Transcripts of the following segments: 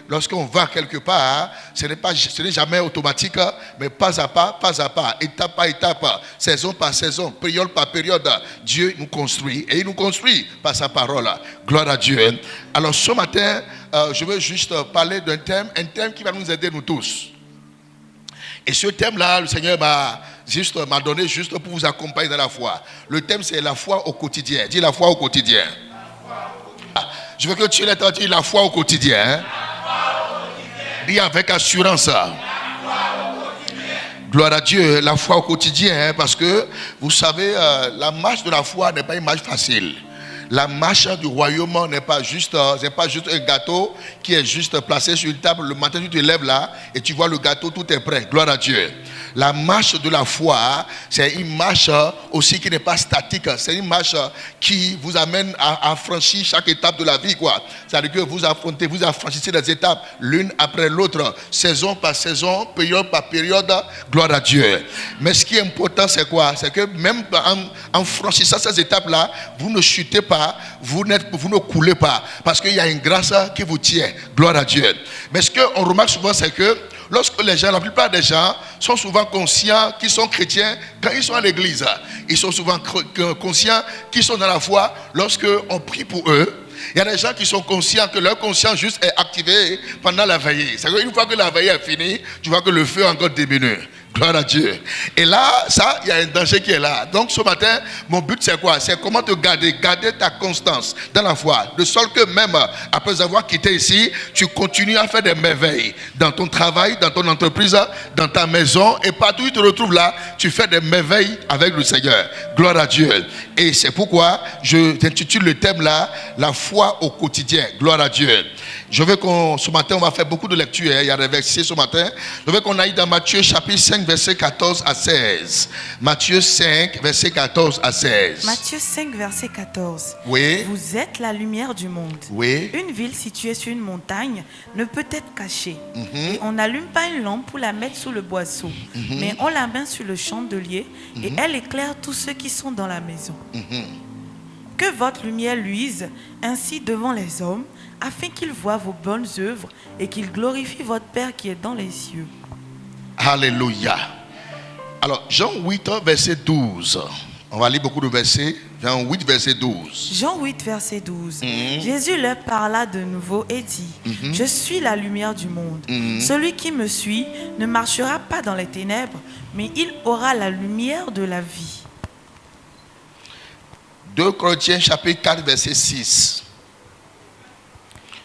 lorsqu'on va quelque part, ce n'est jamais automatique, mais pas à pas, étape par étape, saison par saison, période par période, Dieu nous construit et il nous construit par sa parole. Gloire à Dieu. Alors ce matin, je veux juste parler d'un thème, un thème qui va nous aider nous tous. Et ce thème-là, le Seigneur m'a donné juste pour vous accompagner dans la foi. Le thème, c'est la foi au quotidien. Dis la foi au quotidien. Je veux que tu l'aies la foi au quotidien. Dis avec assurance. Gloire à Dieu, la foi au quotidien. Parce que, vous savez, la marche de la foi n'est pas une marche facile. La marche du royaume n'est pas juste un gâteau qui est juste placé sur une table. Le matin, tu te lèves là et tu vois le gâteau, tout est prêt. Gloire à Dieu. La marche de la foi, c'est une marche aussi qui n'est pas statique. C'est une marche qui vous amène à franchir chaque étape de la vie, quoi. C'est-à-dire que vous affranchissez les étapes l'une après l'autre, saison par saison, période par période. Gloire à Dieu. Mais ce qui est important, c'est quoi? C'est que même en franchissant ces étapes-là, vous ne chutez pas, vous ne coulez pas, parce qu'il y a une grâce qui vous tient. Gloire à Dieu. Mais ce qu'on remarque souvent, c'est que lorsque la plupart des gens sont souvent conscients qu'ils sont chrétiens quand ils sont à l'église. Ils sont souvent conscients qu'ils sont dans la foi lorsqu'on prie pour eux. Il y a des gens qui sont conscients que leur conscience juste est activée pendant la veillée. C'est-à-dire qu'une fois que la veillée est finie, tu vois que le feu encore diminue. Gloire à Dieu. Et là, ça, il y a un danger qui est là. Donc ce matin, mon but c'est quoi? C'est comment te garder ta constance dans la foi. De sorte que même après avoir quitté ici, tu continues à faire des merveilles. Dans ton travail, dans ton entreprise, dans ta maison. Et partout où tu te retrouves là, tu fais des merveilles avec le Seigneur. Gloire à Dieu. Et c'est pourquoi je t'intitule le thème là, la foi au quotidien. Gloire à Dieu. Je veux ce matin, on va faire beaucoup de lectures. Il y a des versets ce matin. Je veux qu'on aille dans Matthieu chapitre 5, verset 14 à 16. Matthieu 5, verset 14 à 16. Matthieu 5, verset 14. Oui. Vous êtes la lumière du monde. Oui. Une ville située sur une montagne ne peut être cachée. Et on n'allume pas une lampe pour la mettre sous le boisseau, mais on la met sur le chandelier et elle éclaire tous ceux qui sont dans la maison. Que votre lumière luise ainsi devant les hommes, afin qu'ils voient vos bonnes œuvres et qu'ils glorifient votre Père qui est dans les cieux. Alléluia. Alors, Jean 8, verset 12. On va lire beaucoup de versets. Jean 8, verset 12. Jean 8, verset 12. Jésus leur parla de nouveau et dit, je suis la lumière du monde. Celui qui me suit ne marchera pas dans les ténèbres, mais il aura la lumière de la vie. 2 Corinthiens chapitre 4, verset 6.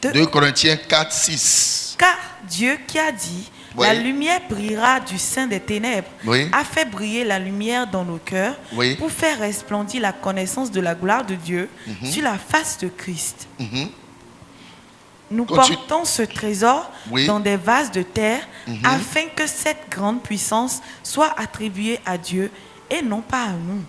2 Corinthiens 4, 6. Car Dieu qui a dit, la lumière brillera du sein des ténèbres, a fait briller la lumière dans nos cœurs pour faire resplendir la connaissance de la gloire de Dieu sur la face de Christ. Nous portons ce trésor dans des vases de terre afin que cette grande puissance soit attribuée à Dieu et non pas à nous.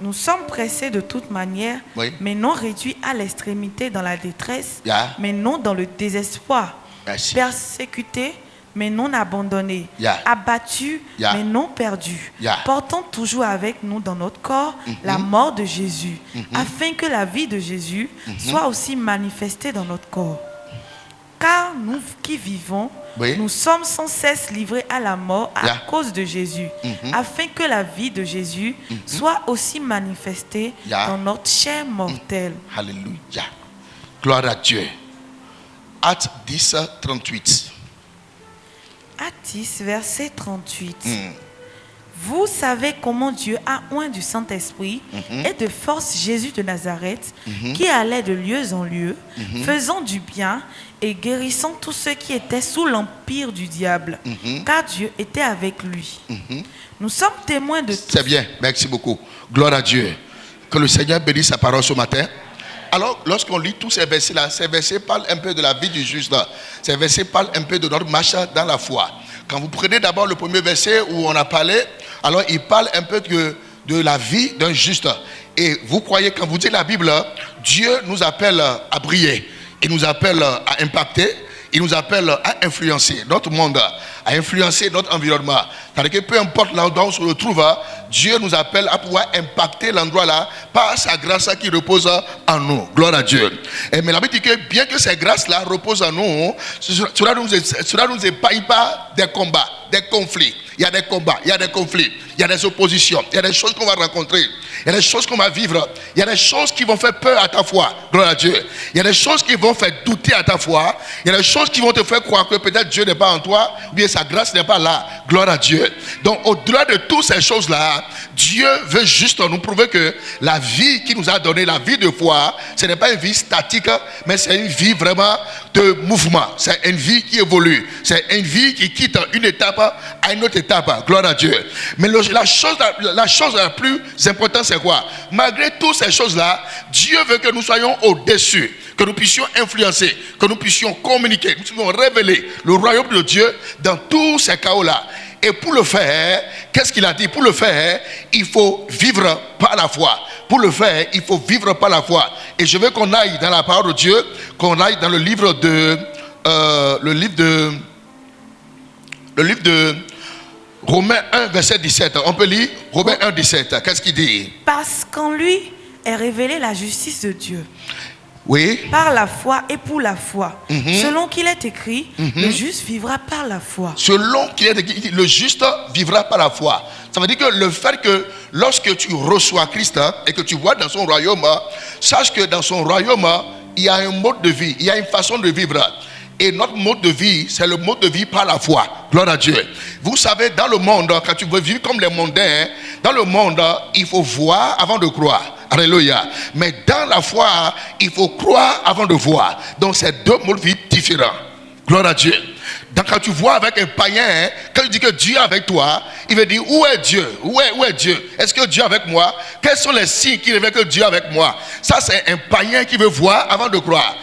Nous sommes pressés de toute manière, mais non réduits à l'extrémité dans la détresse, mais non dans le désespoir. Merci. Persécutés, mais non abandonnés. Abattus, mais non perdus. Portons toujours avec nous dans notre corps la mort de Jésus, afin que la vie de Jésus soit aussi manifestée dans notre corps. Car nous qui vivons, nous sommes sans cesse livrés à la mort à cause de Jésus, afin que la vie de Jésus soit aussi manifestée dans notre chair mortelle. Alléluia. Gloire à Dieu. Actes 10, 38. Actes 10, verset 38. Vous savez comment Dieu a oint du Saint-Esprit et de force Jésus de Nazareth, qui allait de lieu en lieu, faisant du bien et guérissant tous ceux qui étaient sous l'empire du diable, car Dieu était avec lui. Nous sommes témoins de tout. C'est bien, merci beaucoup. Gloire à Dieu. Que le Seigneur bénisse sa parole ce matin. Alors, lorsqu'on lit tous ces versets-là, ces versets parlent un peu de la vie du juste. Ces versets parlent un peu de notre marche dans la foi. Quand vous prenez d'abord le premier verset où on a parlé, alors il parle un peu de la vie d'un juste. Et vous croyez, quand vous dites la Bible, Dieu nous appelle à briller. Il nous appelle à impacter. Il nous appelle à influencer notre monde à influencer notre environnement. C'est-à-dire que peu importe l'endroit où on se retrouve, Dieu nous appelle à pouvoir impacter l'endroit là par sa grâce qui repose en nous. Gloire à Dieu. Mais la Bible dit que bien que ces grâces-là reposent en nous, cela ne nous épargne pas des combats, des conflits. Il y a des combats, il y a des conflits, il y a des oppositions, il y a des choses qu'on va rencontrer, il y a des choses qu'on va vivre, il y a des choses qui vont faire peur à ta foi. Gloire à Dieu. Il y a des choses qui vont faire douter à ta foi. Il y a des choses qui vont te faire croire que peut-être Dieu n'est pas en toi, ou bien sa grâce n'est pas là. Gloire à Dieu. Donc au-delà de toutes ces choses-là, Dieu veut juste nous prouver que la vie qu'il nous a donnée, la vie de foi, ce n'est pas une vie statique, mais c'est une vie vraiment de mouvement. C'est une vie qui évolue. C'est une vie qui quitte une étape à une autre étape. Gloire à Dieu. Mais la chose la plus importante, c'est quoi? Malgré toutes ces choses-là, Dieu veut que nous soyons au-dessus, que nous puissions influencer, que nous puissions communiquer, que nous puissions révéler le royaume de Dieu dans tous ces chaos-là. Et pour le faire, qu'est-ce qu'il a dit? Pour le faire, il faut vivre par la foi. Pour le faire, il faut vivre par la foi. Et je veux qu'on aille dans la parole de Dieu, qu'on aille dans le livre de Romains 1, verset 17. On peut lire Romains 1, 17. Qu'est-ce qu'il dit? Parce qu'en lui est révélée la justice de Dieu. Oui. Par la foi et pour la foi. Selon qu'il est écrit, le juste vivra par la foi. Selon qu'il est écrit, le juste vivra par la foi. Ça veut dire que le fait que lorsque tu reçois Christ et que tu vois dans son royaume, sache que dans son royaume, il y a un mode de vie, il y a une façon de vivre. Et notre mode de vie, c'est le mode de vie par la foi. Gloire à Dieu. Vous savez, dans le monde, quand tu veux vivre comme les mondains, dans le monde, il faut voir avant de croire. Alléluia. Mais dans la foi, il faut croire avant de voir. Donc, c'est deux modes de vie différents. Gloire à Dieu. Donc, quand tu vois avec un païen, quand il dit que Dieu est avec toi, il veut dire, où est Dieu? Où est Dieu? Est-ce que Dieu est avec moi? Quels sont les signes qui révèlent que Dieu est avec moi? Ça, c'est un païen qui veut voir avant de croire.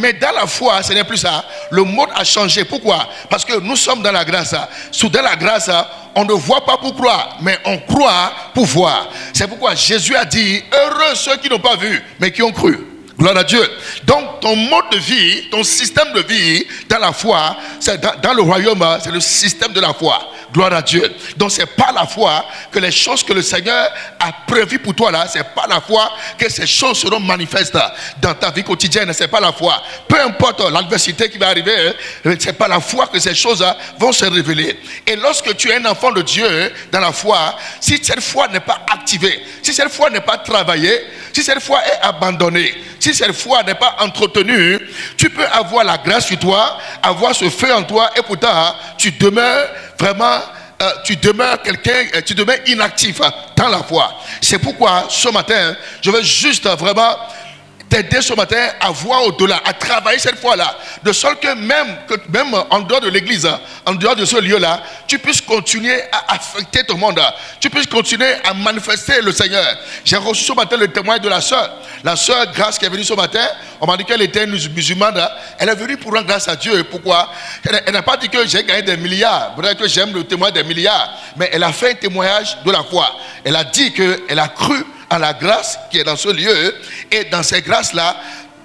Mais dans la foi, ce n'est plus ça. Le mode a changé. Pourquoi? Parce que nous sommes dans la grâce. Dans la grâce, on ne voit pas pour croire, mais on croit pour voir. C'est pourquoi Jésus a dit, heureux ceux qui n'ont pas vu, mais qui ont cru. Gloire à Dieu. Donc ton mode de vie, ton système de vie dans la foi, c'est dans le royaume, c'est le système de la foi. Gloire à Dieu. Donc c'est par la foi que les choses que le Seigneur a prévues pour toi là, c'est par la foi que ces choses seront manifestes dans ta vie quotidienne. C'est par la foi. Peu importe l'adversité qui va arriver, c'est par la foi que ces choses vont se révéler. Et lorsque tu es un enfant de Dieu dans la foi, si cette foi n'est pas activée, si cette foi n'est pas travaillée, si cette foi est abandonnée, si cette foi n'est pas entretenue, tu peux avoir la grâce sur toi, avoir ce feu en toi, et pourtant tu demeures vraiment, tu demeures inactif dans la foi. C'est pourquoi ce matin, je veux juste vraiment t'aider ce matin à voir au-delà, à travailler cette foi-là, de sorte que même en dehors de l'église, en dehors de ce lieu-là, tu puisses continuer à affecter ton monde, tu puisses continuer à manifester le Seigneur. J'ai reçu ce matin le témoignage de la sœur Grâce qui est venue ce matin. On m'a dit qu'elle était une musulmane, elle est venue pour rendre grâce à Dieu. Pourquoi? Elle n'a pas dit que j'ai gagné des milliards, peut-être que j'aime le témoignage des milliards, mais elle a fait un témoignage de la foi. Elle a dit qu'elle a cru à la grâce qui est dans ce lieu, et dans ces grâces-là,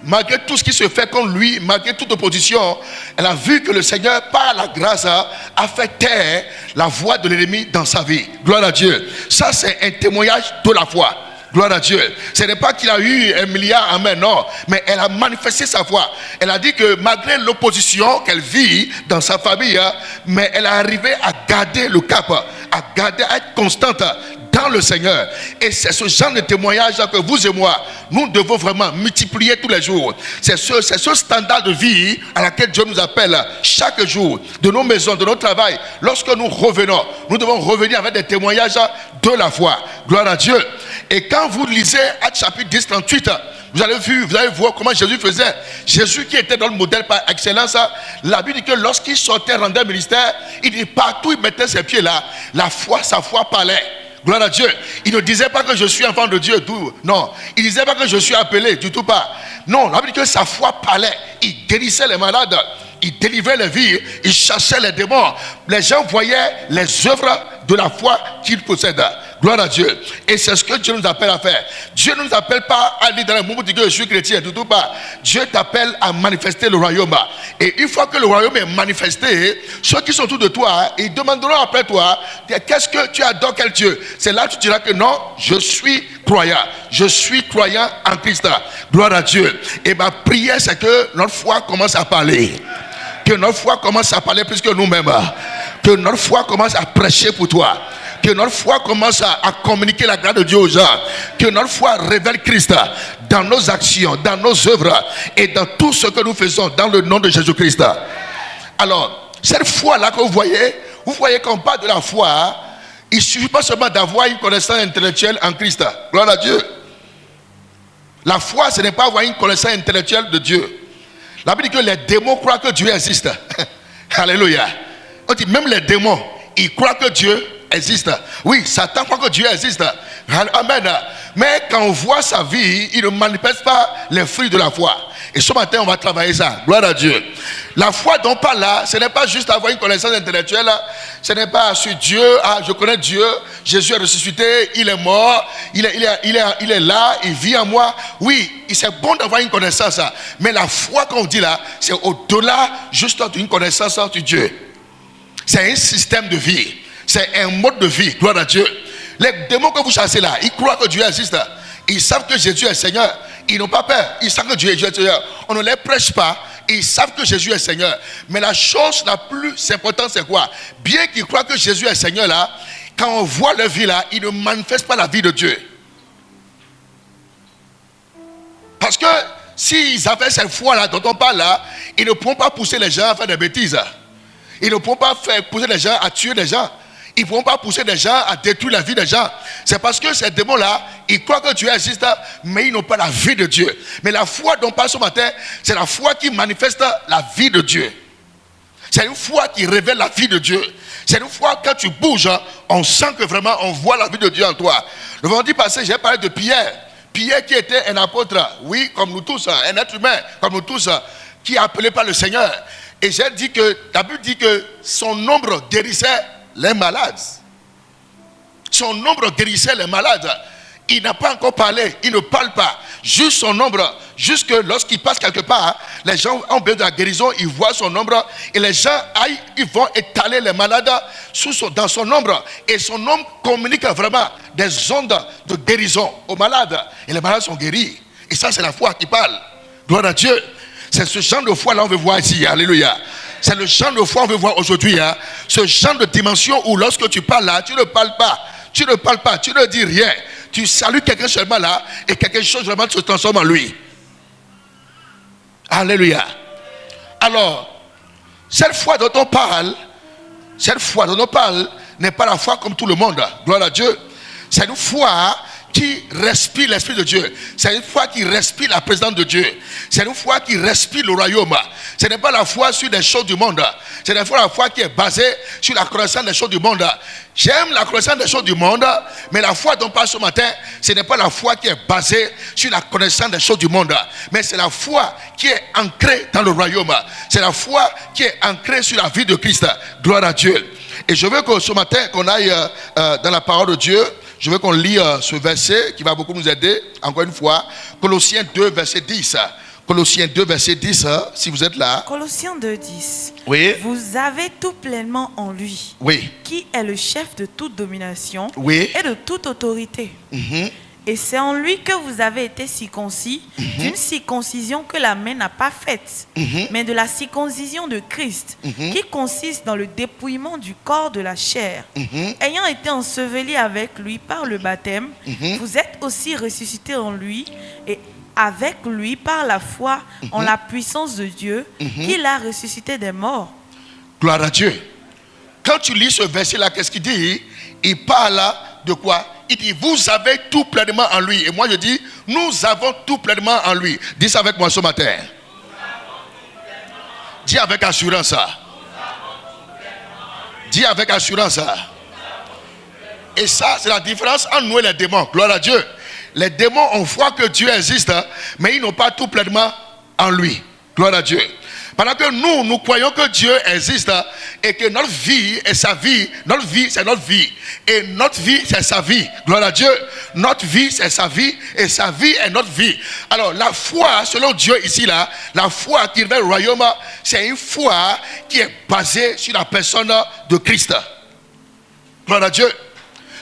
malgré tout ce qui se fait contre lui, malgré toute opposition, elle a vu que le Seigneur, par la grâce, a fait taire la voix de l'ennemi dans sa vie. Gloire à Dieu. Ça, c'est un témoignage de la foi. Gloire à Dieu. Ce n'est pas qu'il a eu un milliard en main, non. Mais elle a manifesté sa foi. Elle a dit que malgré l'opposition qu'elle vit dans sa famille, mais elle est arrivée à garder le cap, à être constante dans le Seigneur. Et c'est ce genre de témoignage que vous et moi, nous devons vraiment multiplier tous les jours. C'est ce standard de vie à laquelle Dieu nous appelle chaque jour, de nos maisons, de notre travail. Lorsque nous revenons, nous devons revenir avec des témoignages de la foi. Gloire à Dieu. Et quand vous lisez Actes chapitre 10, 38, vous allez voir comment Jésus faisait. Jésus qui était dans le modèle par excellence, la Bible dit que lorsqu'il sortait, rendait ministère, il dit partout il mettait ses pieds là, sa foi parlait. Gloire à Dieu. Il ne disait pas que je suis enfant de Dieu. Non. Il ne disait pas que je suis appelé. Du tout pas. Non. La Bible dit que sa foi parlait. Il guérissait les malades. Il délivrait les vies. Il chassait les démons. Les gens voyaient les œuvres de la foi qu'il possède. Gloire à Dieu. Et c'est ce que Dieu nous appelle à faire. Dieu ne nous appelle pas à dire dans le moment où tu dis que je suis chrétien, tout pas. Dieu t'appelle à manifester le royaume. Et une fois que le royaume est manifesté, ceux qui sont autour de toi, ils demanderont après toi, qu'est-ce que tu adores quel Dieu? C'est là que tu diras que non, je suis croyant. Je suis croyant en Christ. Gloire à Dieu. Et ma prière, c'est que notre foi commence à parler. Que notre foi commence à parler plus que nous-mêmes. Que notre foi commence à prêcher pour toi. Que notre foi commence à communiquer la grâce de Dieu aux gens. Que notre foi révèle Christ dans nos actions, dans nos œuvres et dans tout ce que nous faisons dans le nom de Jésus-Christ. Alors, cette foi-là que vous voyez qu'on parle de la foi, il ne suffit pas seulement d'avoir une connaissance intellectuelle en Christ. Gloire à Dieu. La foi, ce n'est pas avoir une connaissance intellectuelle de Dieu. La Bible dit que les démons croient que Dieu existe. Alléluia. On dit même les démons, ils croient que Dieu existe. Oui, Satan croit que Dieu existe. Amen. Mais quand on voit sa vie, il ne manifeste pas les fruits de la foi. Et ce matin, on va travailler ça. Gloire à Dieu. La foi dont on parle là, ce n'est pas juste avoir une connaissance intellectuelle. Ce n'est pas sur Dieu. Ah, je connais Dieu. Jésus est ressuscité. Il est mort. Il est là. Il vit en moi. Oui, c'est bon d'avoir une connaissance. Mais la foi qu'on dit là, c'est au-delà juste d'une connaissance de Dieu. C'est un système de vie. C'est un mode de vie. Gloire à Dieu. Les démons que vous chassez là, ils croient que Dieu existe. Ils savent que Jésus est Seigneur. Ils n'ont pas peur. Ils savent que Dieu est Seigneur. On ne les prêche pas. Ils savent que Jésus est Seigneur. Mais la chose la plus importante, c'est quoi? Bien qu'ils croient que Jésus est Seigneur là, quand on voit leur vie là, ils ne manifestent pas la vie de Dieu. Parce que s'ils avaient cette foi là dont on parle là, ils ne pourront pas pousser les gens à faire des bêtises. Ils ne pourront pas pousser les gens à tuer les gens. Ils ne pourront pas pousser les gens à détruire la vie des gens. C'est parce que ces démons-là, ils croient que Dieu existe, mais ils n'ont pas la vie de Dieu. Mais la foi dont on parle ce matin, c'est la foi qui manifeste la vie de Dieu. C'est une foi qui révèle la vie de Dieu. C'est une foi, quand tu bouges, on sent que vraiment on voit la vie de Dieu en toi. Le vendredi passé, j'ai parlé de Pierre. Pierre qui était un apôtre, oui, comme nous tous, un être humain, comme nous tous, qui est appelé par le Seigneur. Et j'ai dit que, la Bible dit que son ombre guérissait les malades. Son ombre guérissait les malades. Il n'a pas encore parlé, il ne parle pas. Juste son ombre, jusque lorsqu'il passe quelque part, les gens ont besoin de la guérison, ils voient son ombre et les gens ils vont étaler les malades dans son ombre. Et son ombre communique vraiment des ondes de guérison aux malades. Et les malades sont guéris. Et ça, c'est la foi qui parle. Gloire à Dieu. C'est ce genre de foi-là qu'on veut voir ici. Alléluia. C'est le genre de foi qu'on veut voir aujourd'hui. Ce genre de dimension où lorsque tu parles là, tu ne parles pas. Tu ne parles pas, tu ne dis rien. Tu salues quelqu'un seulement là et quelque chose vraiment se transforme en lui. Alléluia. Alors, cette foi dont on parle n'est pas la foi comme tout le monde. Gloire à Dieu. C'est une foi qui respire l'Esprit de Dieu. C'est une foi qui respire la présence de Dieu. C'est une foi qui respire le royaume. Ce n'est pas la foi sur des choses du monde. C'est la foi qui est basée sur la connaissance des choses du monde. J'aime la connaissance des choses du monde, mais la foi dont on parle ce matin, ce n'est pas la foi qui est basée sur la connaissance des choses du monde, mais c'est la foi qui est ancrée dans le royaume. C'est la foi qui est ancrée sur la vie de Christ. Gloire à Dieu. Et je veux que ce matin, qu'on aille dans la parole de Dieu. Je veux qu'on lit ce verset qui va beaucoup nous aider. Encore une fois, Colossiens 2, verset 10. Colossiens 2, verset 10, si vous êtes là. Colossiens 2, 10. Oui. Vous avez tout pleinement en lui. Oui. Qui est le chef de toute domination. Oui. Et de toute autorité. Et c'est en lui que vous avez été circoncis, d'une circoncision que la main n'a pas faite, mais de la circoncision de Christ, qui consiste dans le dépouillement du corps de la chair. Ayant été ensevelis avec lui par le baptême, vous êtes aussi ressuscités en lui, et avec lui par la foi en la puissance de Dieu, qui l'a ressuscité des morts. Gloire à Dieu. Quand tu lis ce verset-là, qu'est-ce qu'il dit? Il parle de quoi? Il dit, vous avez tout pleinement en lui. Et moi je dis, nous avons tout pleinement en lui. Dis ça avec moi ce matin. Dis avec assurance ça. Dis avec assurance ça. Et ça, c'est la différence entre nous et les démons. Gloire à Dieu. Les démons ont foi que Dieu existe, mais ils n'ont pas tout pleinement en lui. Gloire à Dieu. Pendant que nous croyons que Dieu existe et que notre vie est sa vie, notre vie c'est notre vie. Et notre vie, c'est sa vie. Gloire à Dieu. Notre vie, c'est sa vie. Et sa vie est notre vie. Alors, la foi, selon Dieu ici, là, la foi qui révèle le royaume, c'est une foi qui est basée sur la personne de Christ. Gloire à Dieu.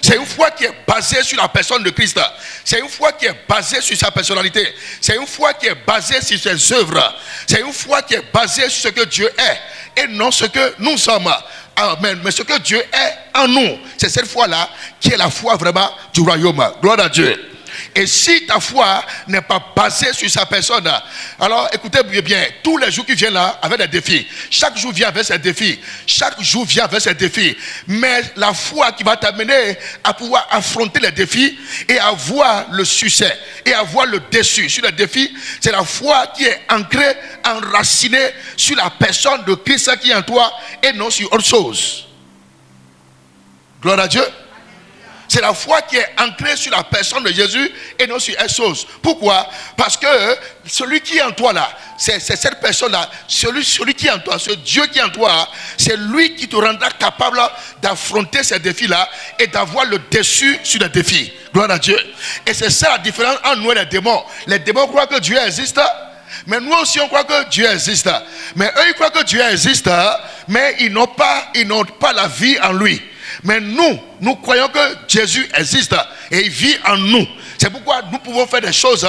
C'est une foi qui est basée sur la personne de Christ. C'est une foi qui est basée sur sa personnalité. C'est une foi qui est basée sur ses œuvres. C'est une foi qui est basée sur ce que Dieu est et non ce que nous sommes. Amen. Mais ce que Dieu est en nous, c'est cette foi-là qui est la foi vraiment du royaume. Gloire à Dieu. Et si ta foi n'est pas basée sur sa personne, alors écoutez bien, tous les jours qui viennent là avec des défis, chaque jour vient avec ses défis, chaque jour vient avec ses défis, mais la foi qui va t'amener à pouvoir affronter les défis et avoir le succès et avoir le dessus sur les défis, c'est la foi qui est ancrée, enracinée sur la personne de Christ qui est en toi et non sur autre chose. Gloire à Dieu. C'est la foi qui est ancrée sur la personne de Jésus et non sur une chose. Pourquoi? Parce que celui qui est en toi là, c'est cette personne-là, celui qui est en toi, ce Dieu qui est en toi, c'est lui qui te rendra capable d'affronter ces défis-là et d'avoir le dessus sur les défis. Gloire à Dieu. Et c'est ça la différence entre nous et les démons. Les démons croient que Dieu existe, mais nous aussi on croit que Dieu existe. Mais eux ils croient que Dieu existe, mais ils n'ont pas la vie en lui. Mais nous croyons que Jésus existe et il vit en nous. C'est pourquoi nous pouvons faire des choses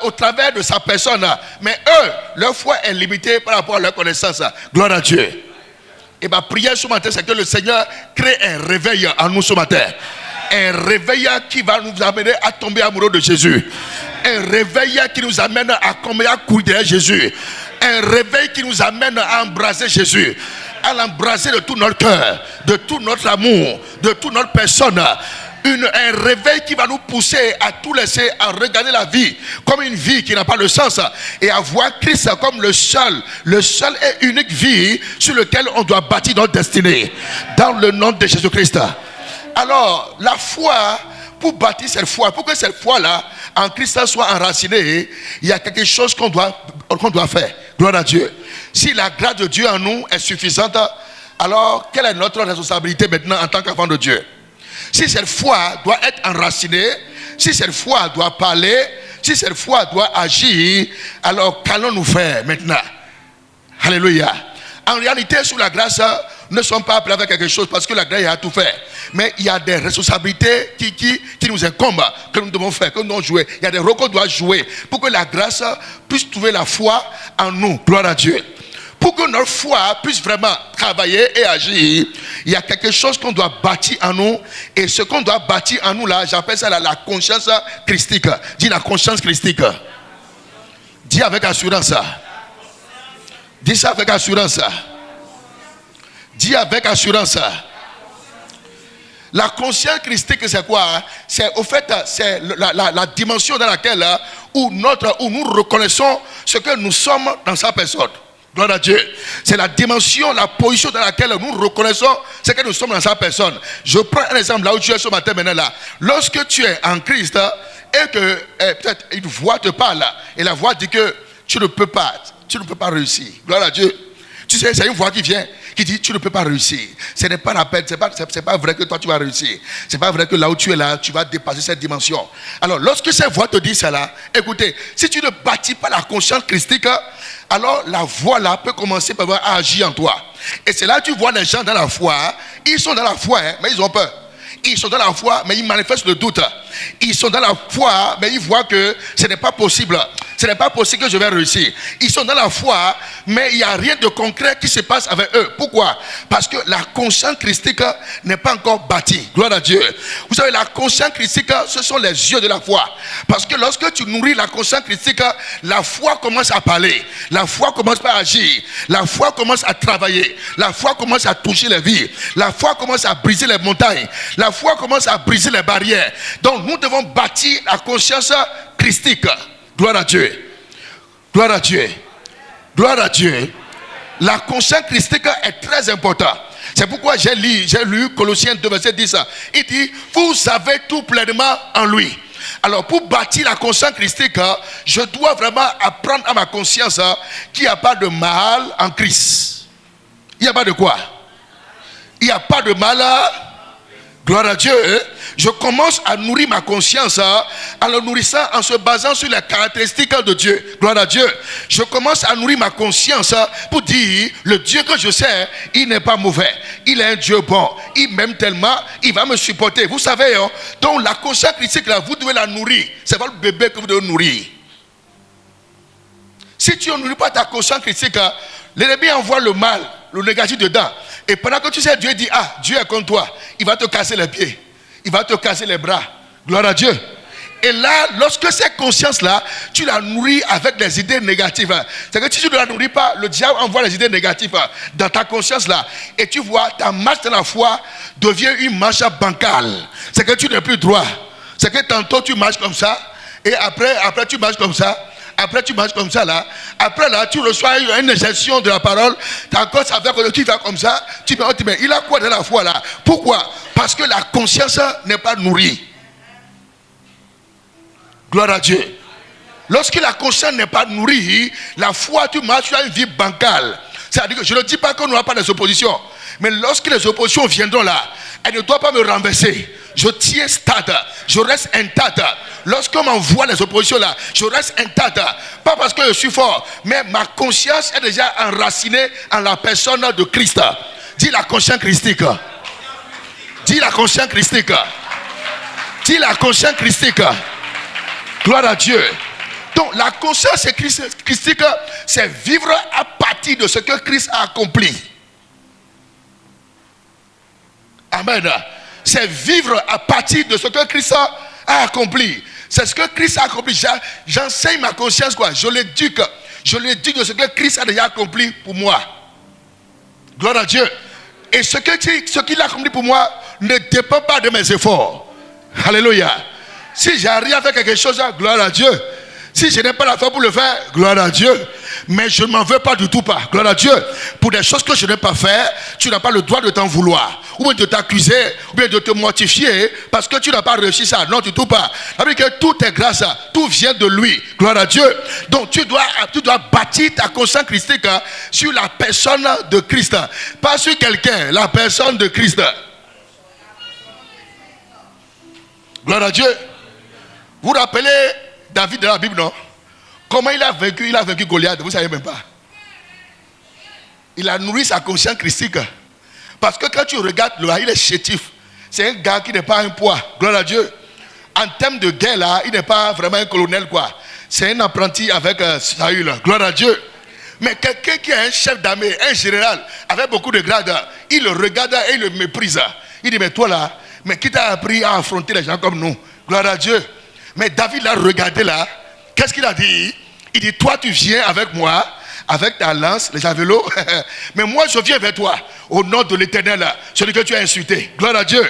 au travers de sa personne. Mais eux, leur foi est limitée par rapport à leur connaissance. Gloire à Dieu. Et ma prière ce matin, c'est que le Seigneur crée un réveil en nous ce matin. Un réveil qui va nous amener à tomber amoureux de Jésus. Un réveil qui nous amène à courir derrière Jésus. Un réveil qui nous amène à embrasser Jésus. À l'embrasser de tout notre cœur, de tout notre amour, de toute notre personne. Un réveil qui va nous pousser à tout laisser, à regarder la vie comme une vie qui n'a pas de sens et à voir Christ comme le seul et unique vie sur lequel on doit bâtir notre destinée. Dans le nom de Jésus-Christ. Alors, la foi, pour bâtir cette foi, pour que cette foi-là en Christ soit enracinée, il y a quelque chose qu'on doit faire. Gloire à Dieu. Si la grâce de Dieu en nous est suffisante, alors quelle est notre responsabilité maintenant en tant qu'enfant de Dieu? Si cette foi doit être enracinée, si cette foi doit parler, si cette foi doit agir, alors qu'allons-nous faire maintenant? Alléluia. En réalité, sous la grâce, nous ne sommes pas appelés à faire quelque chose parce que la grâce a tout fait. Mais il y a des responsabilités qui nous incombent, que nous devons faire, que nous devons jouer. Il y a des rôles qu'on doit jouer pour que la grâce puisse trouver la foi en nous. Gloire à Dieu. Pour que notre foi puisse vraiment travailler et agir, il y a quelque chose qu'on doit bâtir en nous. Et ce qu'on doit bâtir en nous là, j'appelle ça la conscience christique. Dis la conscience christique. Dis avec assurance. Dis ça avec assurance. Dis avec assurance. La conscience christique, c'est quoi? C'est au fait, c'est la dimension dans laquelle où nous reconnaissons ce que nous sommes dans sa personne. Gloire à Dieu. C'est la dimension, la position dans laquelle nous reconnaissons ce que nous sommes dans sa personne. Je prends un exemple là où tu es ce matin maintenant là. Lorsque tu es en Christ et que peut-être une voix te parle et la voix dit que tu ne peux pas réussir. Gloire à Dieu. Tu sais, c'est une voix qui vient, qui dit tu ne peux pas réussir. Ce n'est pas la peine, c'est pas vrai que toi tu vas réussir. C'est pas vrai que là où tu es là, tu vas dépasser cette dimension. Alors, lorsque cette voix te dit cela, écoutez, si tu ne bâtis pas la conscience christique, alors la voix là peut commencer à agir en toi. Et c'est là que tu vois les gens dans la foi, ils sont dans la foi, mais ils ont peur. Ils sont dans la foi, mais ils manifestent le doute. Ils sont dans la foi, mais ils voient que ce n'est pas possible. Ce n'est pas possible que je vais réussir. Ils sont dans la foi, mais il n'y a rien de concret qui se passe avec eux. Pourquoi? Parce que la conscience christique n'est pas encore bâtie. Gloire à Dieu. Vous savez, la conscience christique, ce sont les yeux de la foi. Parce que lorsque tu nourris la conscience christique, la foi commence à parler. La foi commence à agir. La foi commence à travailler. La foi commence à toucher les vies. La foi commence à briser les montagnes. La foi commence à briser les barrières. Donc nous devons bâtir la conscience christique. Gloire à Dieu. Gloire à Dieu. Gloire à Dieu. La conscience christique est très importante. C'est pourquoi j'ai lu Colossiens 2, verset 10. Il dit, vous avez tout pleinement en lui. Alors pour bâtir la conscience christique, je dois vraiment apprendre à ma conscience qu'il n'y a pas de mal en Christ. Il n'y a pas de quoi? Il n'y a pas de mal Gloire à Dieu. Je commence à nourrir ma conscience en le nourrissant, en se basant sur les caractéristiques de Dieu. Gloire à Dieu. Je commence à nourrir ma conscience pour dire, le Dieu que je sais, il n'est pas mauvais. Il est un Dieu bon. Il m'aime tellement, il va me supporter. Vous savez, donc la conscience critique, là, vous devez la nourrir. C'est votre bébé que vous devez nourrir. Si tu ne nourris pas ta conscience critique, l'ennemi envoie le mal, le négatif dedans. Et pendant que tu sais, Dieu dit, ah, Dieu est contre toi, il va te casser les pieds, il va te casser les bras. Gloire à Dieu. Et là, lorsque cette conscience-là, tu la nourris avec des idées négatives. C'est que si tu ne la nourris pas, le diable envoie les idées négatives dans ta conscience-là. Et tu vois, ta marche dans la foi devient une marche bancale. C'est que tu n'es plus droit. C'est que tantôt tu marches comme ça, et après tu marches comme ça. Après tu marches comme ça là. Après là tu reçois une injection de la parole. Encore ça fait que tu vas comme ça. Tu me dis mais il a quoi dans la foi là? Pourquoi? Parce que la conscience n'est pas nourrie. Gloire à Dieu. Lorsque la conscience n'est pas nourrie, la foi tu marches, tu as une vie bancale. C'est-à-dire que je ne dis pas qu'on n'aura pas des oppositions. Mais lorsque les oppositions viendront là, elles ne doivent pas me renverser. Je tiens stade, je reste intact. Lorsqu'on m'envoie les oppositions là, je reste intact. Pas parce que je suis fort, mais ma conscience est déjà enracinée en la personne de Christ. Dis la conscience christique. Dis la conscience christique. Dis la conscience christique. Gloire à Dieu. Donc la conscience christique, c'est vivre à partir de ce que Christ a accompli. Amen. C'est vivre à partir de ce que Christ a accompli. C'est ce que Christ a accompli. J'enseigne ma conscience, quoi. Je l'éduque. Je l'éduque de ce que Christ a déjà accompli pour moi. Gloire à Dieu. Et ce qu'il a accompli pour moi ne dépend pas de mes efforts. Alléluia. Si j'arrive à faire quelque chose, gloire à Dieu. Si je n'ai pas la foi pour le faire, gloire à Dieu. Mais je ne m'en veux pas du tout pas. Gloire à Dieu. Pour des choses que je n'ai pas fait, tu n'as pas le droit de t'en vouloir. Ou bien de t'accuser, ou bien de te mortifier parce que tu n'as pas réussi ça. Non, du tout pas. Ça veut dire que tout est grâce, tout vient de lui. Gloire à Dieu. Donc tu dois bâtir ta conscience christique sur la personne de Christ. Pas sur quelqu'un, la personne de Christ. Gloire à Dieu. Vous vous rappelez David de la Bible, non? Comment il a vaincu Goliath, vous ne savez même pas. Il a nourri sa conscience christique. Parce que quand tu regardes, il est chétif. C'est un gars qui n'est pas un poids. Gloire à Dieu. En termes de guerre, là, il n'est pas vraiment un colonel, quoi. C'est un apprenti avec Saül. Gloire à Dieu. Mais quelqu'un qui est un chef d'armée, un général, avec beaucoup de grades, il le regarde et il le méprise. Il dit, mais toi là, mais qui t'a appris à affronter les gens comme nous? Gloire à Dieu. Mais David l'a regardé là. Qu'est-ce qu'il a dit? Il dit, toi tu viens avec moi, avec ta lance, les javelots. Mais moi je viens vers toi, au nom de l'Éternel, celui que tu as insulté. Gloire à Dieu.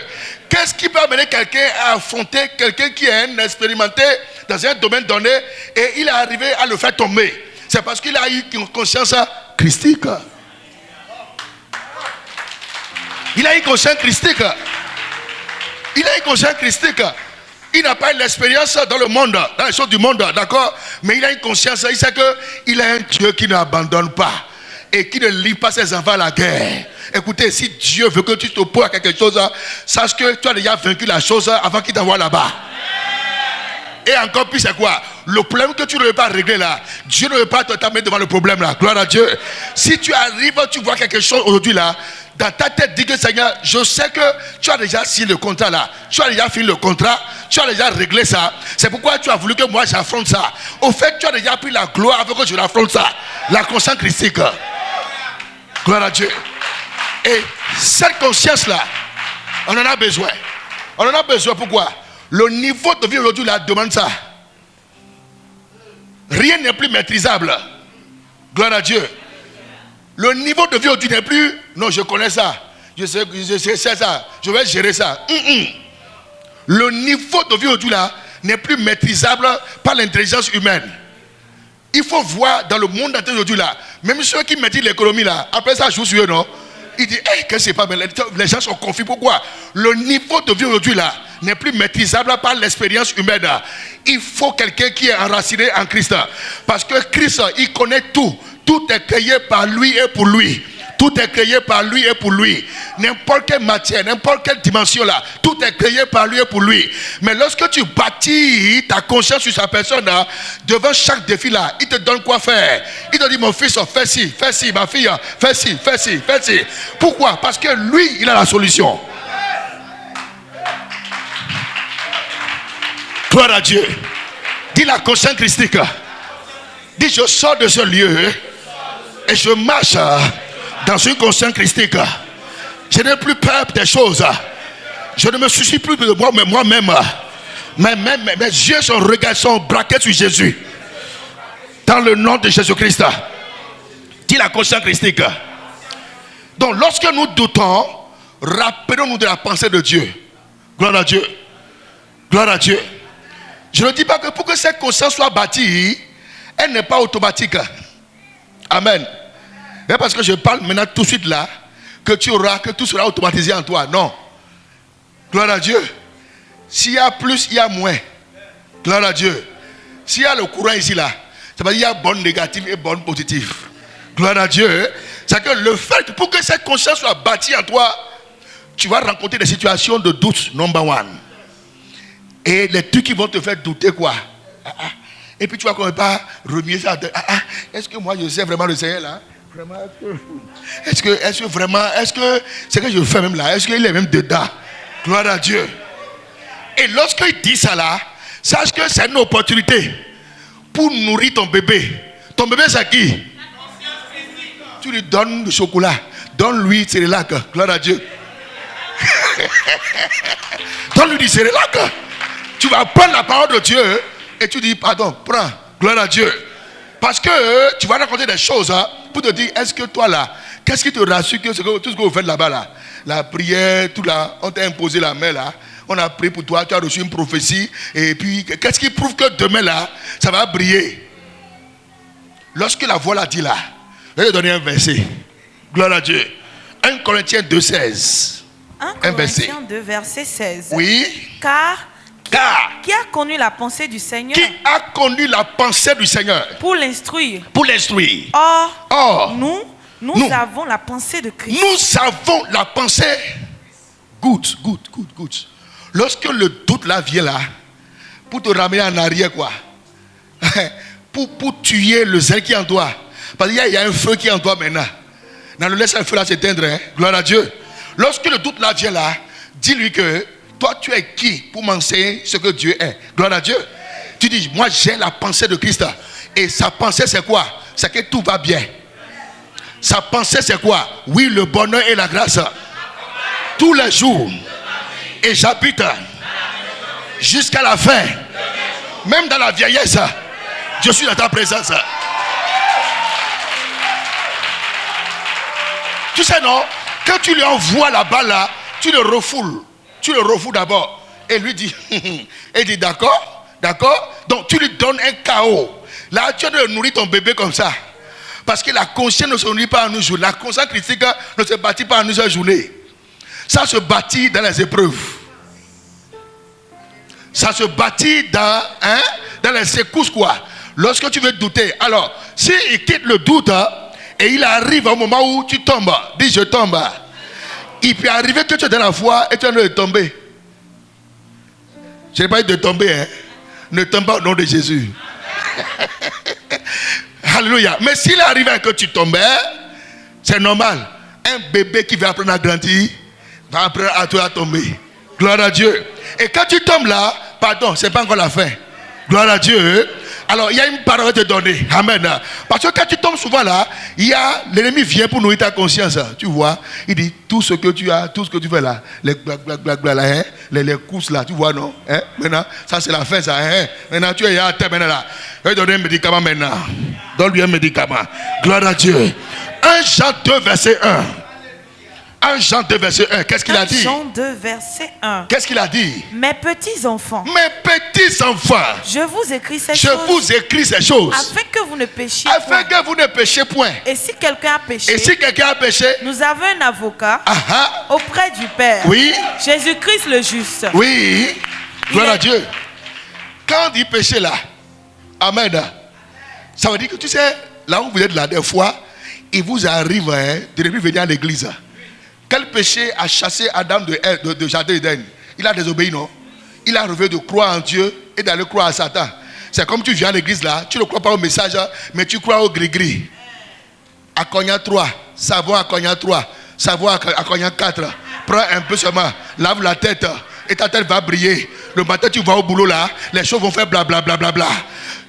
Qu'est-ce qui peut amener quelqu'un à affronter quelqu'un qui est un expérimenté dans un domaine donné et il est arrivé à le faire tomber? C'est parce qu'il a eu une conscience christique. Il a une conscience christique. Il a une conscience christique. Il n'a pas eu l'expérience dans le monde, dans les choses du monde, d'accord? Mais il a une conscience, il sait qu'il a un Dieu qui ne l'abandonne pas et qui ne livre pas ses enfants à la guerre. Écoutez, si Dieu veut que tu te poses à quelque chose, sache que tu as déjà vaincu la chose avant qu'il t'envoie là-bas. Et encore plus, c'est quoi? Le problème que tu ne veux pas régler là, Dieu ne veut pas t'amener devant le problème là. Gloire à Dieu. Si tu arrives, tu vois quelque chose aujourd'hui là, dans ta tête, dis que Seigneur, je sais que tu as déjà signé le contrat là. Tu as déjà fini le contrat. Tu as déjà réglé ça. C'est pourquoi tu as voulu que moi j'affronte ça. Au fait, tu as déjà pris la gloire avant que je l'affronte ça. La conscience christique. Gloire à Dieu. Et cette conscience là, on en a besoin. On en a besoin. Pourquoi? Le niveau de vie aujourd'hui là demande ça. Rien n'est plus maîtrisable. Gloire à Dieu. Le niveau de vie aujourd'hui n'est plus, non, je connais ça, je sais ça, je vais gérer ça. Le niveau de vie aujourd'hui là n'est plus maîtrisable par l'intelligence humaine. Il faut voir dans le monde entier aujourd'hui là, même ceux qui maîtrisent l'économie là, après ça joue sur eux, non? Il dit, hey, qu'est-ce que c'est pas, mais les gens sont confus. Pourquoi? Le niveau de vie aujourd'hui là n'est plus maîtrisable par l'expérience humaine. Il faut quelqu'un qui est enraciné en Christ. Parce que Christ, il connaît tout. Tout est créé par lui et pour lui. Tout est créé par lui et pour lui. N'importe quelle matière, n'importe quelle dimension là, tout est créé par lui et pour lui. Mais lorsque tu bâtis ta conscience sur sa personne là, devant chaque défi là, il te donne quoi faire. Il te dit mon fils, fais ci, ma fille, fais ci, fais ci, fais ci. Pourquoi? Parce que lui, il a la solution. Gloire à Dieu. Dis la conscience christique. Dis je sors de ce lieu et je marche dans une conscience christique. Je n'ai plus peur des choses. Je ne me soucie plus de moi-même. Mes yeux sont braqués sur Jésus. Dans le nom de Jésus-Christ. Dis la conscience christique. Donc lorsque nous doutons, rappelons-nous de la pensée de Dieu. Gloire à Dieu. Gloire à Dieu. Je ne dis pas que pour que cette conscience soit bâtie, elle n'est pas automatique. Amen. Mais parce que je parle maintenant tout de suite là, que tout sera automatisé en toi. Non. Gloire à Dieu. S'il y a plus, il y a moins. Gloire à Dieu. S'il y a le courant ici là, ça veut dire qu'il y a bonne négative et bonne positive. Gloire à Dieu. C'est que le fait, pour que cette conscience soit bâtie en toi, tu vas rencontrer des situations de doute, number one. Et les trucs qui vont te faire douter quoi. Et puis tu vas quand pas remuer ça. Est-ce que moi je sais vraiment le Seigneur là? Vraiment, est-ce que c'est que je fais même là? Est-ce qu'il est même dedans? Gloire à Dieu. Et lorsqu'il dit ça là, sache que c'est une opportunité pour nourrir ton bébé. Ton bébé c'est qui? Tu lui donnes le chocolat. Donne-lui Cérélac. Gloire à Dieu. Donne-lui du Cérélac. Tu vas prendre la parole de Dieu et tu dis pardon, prends, gloire à Dieu. Parce que tu vas rencontrer des choses pour te dire, est-ce que toi là, qu'est-ce qui te rassure que tout ce que vous faites là-bas là, la prière, tout là, on t'a imposé la main là, on a prié pour toi, tu as reçu une prophétie, et puis qu'est-ce qui prouve que demain là, ça va briller? Lorsque la voix l'a dit là, je vais te donner un verset. Gloire à Dieu. 1 Corinthiens 2,16. 1 Corinthiens 2, verset 16. Oui. Car qui a connu la pensée du Seigneur? Qui a connu la pensée du Seigneur? Pour l'instruire. Pour l'instruire. Or, nous avons la pensée de Christ. Nous avons la pensée. Good. Lorsque le doute là vient là, pour te ramener en arrière quoi, pour tuer le zèle qui est en toi. Parce qu'il y a un feu qui est en toi maintenant. Non, ne laisse le feu là s'éteindre. Gloire à Dieu. Lorsque le doute là vient là, dis-lui que toi, tu es qui pour m'enseigner ce que Dieu est? Gloire à Dieu. Tu dis, moi j'ai la pensée de Christ. Et sa pensée c'est quoi? C'est que tout va bien. Sa pensée c'est quoi? Oui, le bonheur et la grâce. Tous les jours. Et j'habite jusqu'à la fin. Même dans la vieillesse, je suis dans ta présence. Tu sais non? Quand tu lui envoies la balle là, tu le refoules. Tu le refous d'abord. Et lui dit, il dit d'accord. Donc tu lui donnes un chaos. Là, tu dois nourrir ton bébé comme ça. Parce que la conscience ne se nourrit pas en une journée. La conscience critique ne se bâtit pas en une seule journée. Ça se bâtit dans les épreuves. Ça se bâtit dans les secousses quoi. Lorsque tu veux douter. Alors, s'il quitte le doute et il arrive au moment où tu tombes. Dis je tombe. Il peut arriver que tu es dans la foi et tu es en train de tomber. Je n'ai pas dit de tomber. Ne tombe pas au nom de Jésus. Alléluia. Mais s'il arrive que tu tombes, c'est normal. Un bébé qui va apprendre à grandir va apprendre à toi à tomber. Gloire à Dieu. Et quand tu tombes là, pardon, ce n'est pas encore la fin. Gloire à Dieu. Alors, il y a une parole à te donner. Amen. Parce que quand tu tombes souvent là, l'ennemi vient pour nourrir ta conscience. Tu vois, il dit tout ce que tu as, tout ce que tu fais là, les blagues là, les courses là, tu vois, non? Maintenant, ça c'est la fin, ça. Maintenant, tu es à terre maintenant là. Je vais donner un médicament maintenant. Donne-lui un médicament. Gloire à Dieu. 1 Jean 2, verset 1. 1 Jean 2, verset 1. Qu'est-ce qu'il a dit? 1 Jean 2, verset 1. Qu'est-ce qu'il a dit? Mes petits enfants. Je vous écris ces choses. Afin que vous ne péchiez point. Et si quelqu'un a péché. Nous avons un avocat auprès du Père. Oui. Jésus-Christ le juste. Oui. Gloire à Dieu. Quand on dit péché là, amen. Ça veut dire que tu sais, là où vous êtes là, des fois, il vous arrive de ne plus venir à l'église. Quel péché a chassé Adam de Jardin d'Éden? Il a désobéi, non? Il a rêvé de croire en Dieu et d'aller croire à Satan. C'est comme tu viens à l'église là, tu ne crois pas au message, mais tu crois au gris-gris. À Cognac 3, savon à Cognac 3, savon à Cognac 4. Prends un peu seulement, lave la tête et ta tête va briller. Le matin tu vas au boulot là, les choses vont faire blablabla. Bla, bla, bla.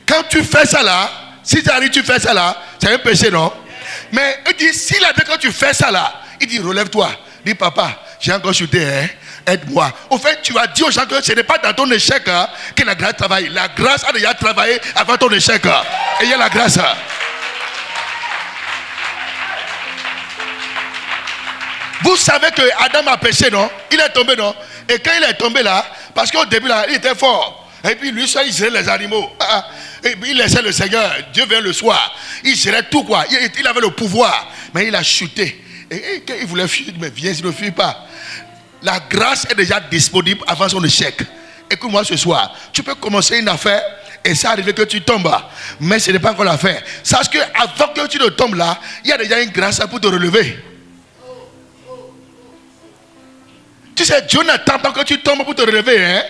Quand tu fais ça là, si tu arrives, tu fais ça là, c'est un péché, non? Mais il dit, s'il a dit que tu fais ça là, il dit, relève-toi. Il dit, papa, j'ai encore chuté, aide-moi. Au fait, tu as dit aux gens que ce n'est pas dans ton échec que la grâce travaille. La grâce a déjà travaillé avant ton échec. Et il y a la grâce. Vous savez que Adam a péché, non? Il est tombé, non? Et quand il est tombé là, parce qu'au début là, il était fort. Et puis lui seul, il gérait les animaux. Et puis il laissait le Seigneur. Dieu vient le soir. Il gérait tout quoi. Il avait le pouvoir. Mais il a chuté. Et quand il voulait fuir, mais viens, il ne fuit pas. La grâce est déjà disponible avant son échec. Écoute-moi ce soir. Tu peux commencer une affaire et ça arrive que tu tombes. Mais ce n'est pas encore l'affaire. Sache qu'avant que tu ne tombes là, il y a déjà une grâce pour te relever. Tu sais, Dieu n'attend pas que tu tombes pour te relever. Hein?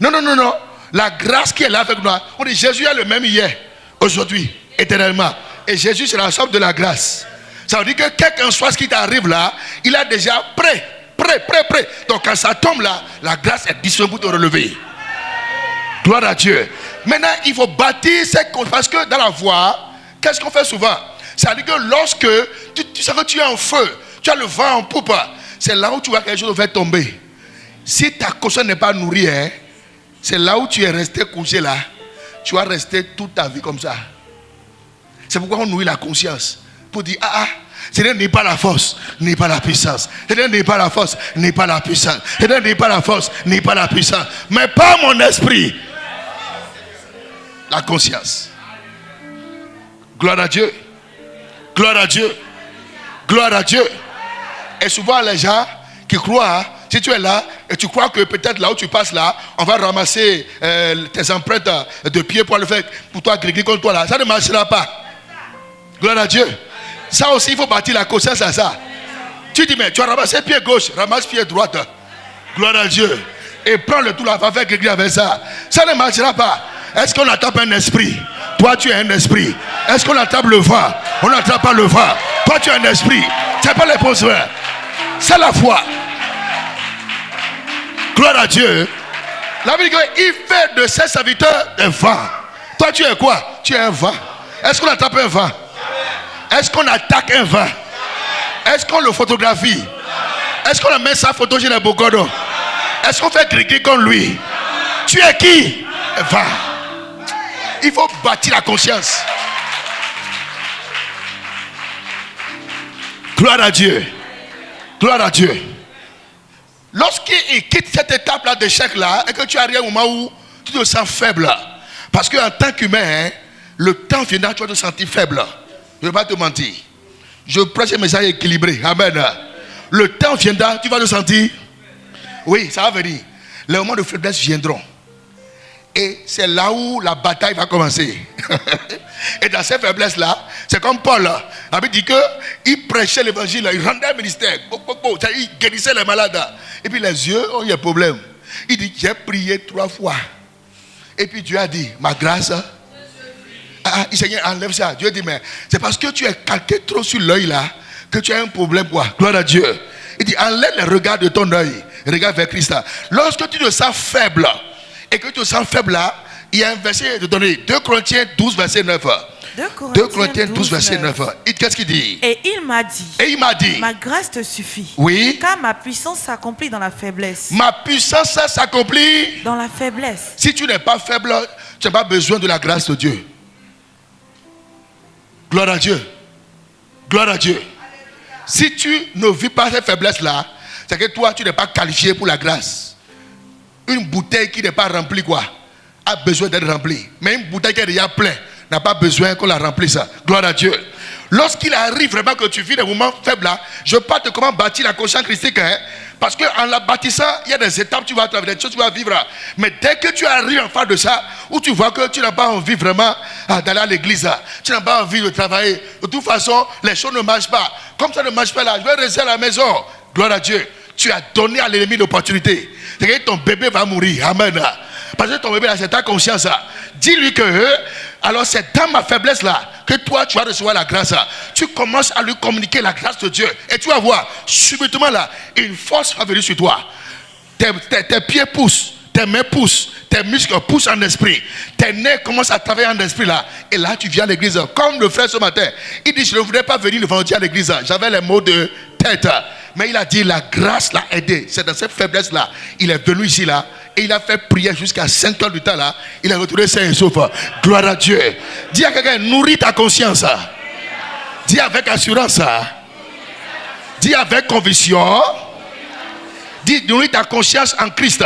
Non. La grâce qui est là avec nous. On dit Jésus est le même hier, aujourd'hui, éternellement. Et Jésus c'est la somme de la grâce. Ça veut dire que quel qu'en soit ce qui t'arrive là, il est déjà prêt. Donc quand ça tombe là, la grâce est disponible pour te relever. Gloire à Dieu. Maintenant, il faut bâtir cette cause. Parce que dans la voie, qu'est-ce qu'on fait souvent? C'est-à-dire que lorsque tu sais que tu es en feu, tu as le vent en poupe, c'est là où tu vois quelque chose faire tomber. Si ta conscience n'est pas nourrie, c'est là où tu es resté couché là. Tu vas rester toute ta vie comme ça. C'est pourquoi on nourrit la conscience. Pour dire, ce n'est pas la force, ni pas la puissance. Ce n'est pas la force, ni pas la puissance. Ce n'est pas la force, ni pas la puissance. Mais pas mon esprit. La conscience. Gloire à Dieu. Gloire à Dieu. Gloire à Dieu. Et souvent les gens qui croient, si tu es là et tu crois que peut-être là où tu passes là, on va ramasser tes empreintes de pied pour le faire pour toi, gris comme toi là, ça ne marchera pas. Gloire à Dieu. Ça aussi, il faut bâtir la conscience à ça. Tu dis, mais tu as ramassé pied gauche, ramasse pied droite. Gloire à Dieu. Et prends le tout là, va faire gris avec ça. Ça ne marchera pas. Est-ce qu'on attrape un esprit? Toi, tu es un esprit. Est-ce qu'on attrape le vent? On n'attrape pas le vent. Toi, tu es un esprit. Tu n'as pas les besoins. C'est la foi. Gloire à Dieu. La Bible dit qu'il fait de ses serviteurs un vent. Toi, tu es quoi? Tu es un vent. Est-ce qu'on attrape un vent? Est-ce qu'on attaque un vent? Est-ce qu'on le photographie? Est-ce qu'on met sa photo chez les Bogodo? Est-ce qu'on fait gris comme lui? Tu es qui? Un vent. Il faut bâtir la conscience. Gloire à Dieu. Gloire à Dieu. Lorsqu'il quitte cette étape-là d'échec là, et que tu arrives au moment où tu te sens faible, parce qu'en tant qu'humain, le temps viendra, tu vas te sentir faible. Je ne vais pas te mentir. Je prêche un message équilibré. Amen. Le temps viendra, tu vas te sentir. Oui, ça va venir. Les moments de faiblesse viendront. Et c'est là où la bataille va commencer. Et dans ces faiblesses-là, c'est comme Paul. La Bible dit qu'il prêchait l'évangile, il rendait un ministère. Il guérissait les malades. Et puis les yeux ont eu un problème. Il dit, j'ai prié 3 fois. Et puis Dieu a dit, ma grâce. Il Seigneur, enlève ça. Dieu dit, mais c'est parce que tu es calqué trop sur l'œil là que tu as un problème. Quoi. Gloire à Dieu. Il dit, enlève le regard de ton œil. Regarde vers Christ. Lorsque tu te sens faible, et que tu te sens faible là, il y a un verset de donner. 2 Corinthiens 12, verset 9. 2 Corinthiens 12, verset 9. Qu'est-ce qu'il dit? Et il m'a dit. Ma grâce te suffit. Oui. Car ma puissance s'accomplit dans la faiblesse. Ma puissance s'accomplit dans la faiblesse. Si tu n'es pas faible, tu n'as pas besoin de la grâce de Dieu. Gloire à Dieu. Gloire à Dieu. Si tu ne vis pas cette faiblesse-là, c'est que toi, tu n'es pas qualifié pour la grâce. Une bouteille qui n'est pas remplie, quoi, a besoin d'être remplie. Mais une bouteille qui est déjà pleine n'a pas besoin qu'on la remplisse. Gloire à Dieu. Lorsqu'il arrive vraiment que tu vis des moments faibles là, je parle de comment bâtir la conscience christique. Parce qu'en la bâtissant, il y a des étapes, tu vas traverser, des choses que tu vas vivre. Mais dès que tu arrives en face de ça, où tu vois que tu n'as pas envie vraiment d'aller à l'église, tu n'as pas envie de travailler, de toute façon, les choses ne marchent pas. Comme ça ne marche pas là, je vais rester à la maison. Gloire à Dieu. Tu as donné à l'ennemi l'opportunité. C'est que ton bébé va mourir. Amen. Parce que ton bébé là, c'est ta conscience. Dis-lui que, alors c'est dans ma faiblesse là, que toi tu vas recevoir la grâce. Tu commences à lui communiquer la grâce de Dieu. Et tu vas voir, subitement là, une force va venir sur toi. Tes pieds poussent, tes mains poussent, tes muscles poussent en esprit. Tes nez commencent à travailler en esprit là. Et là tu viens à l'église. Comme le frère ce matin, il dit je ne voudrais pas venir le vendredi à l'église. J'avais les mots de tête. Mais il a dit la grâce l'a aidé. C'est dans cette faiblesse là. Il est venu ici là. Et il a fait prière jusqu'à 5 heures du temps là. Il a retourné sain et sauf. Gloire à Dieu. Dis à quelqu'un, nourris ta conscience. Dis avec assurance. Dis avec conviction. Dis, nourris ta conscience en Christ.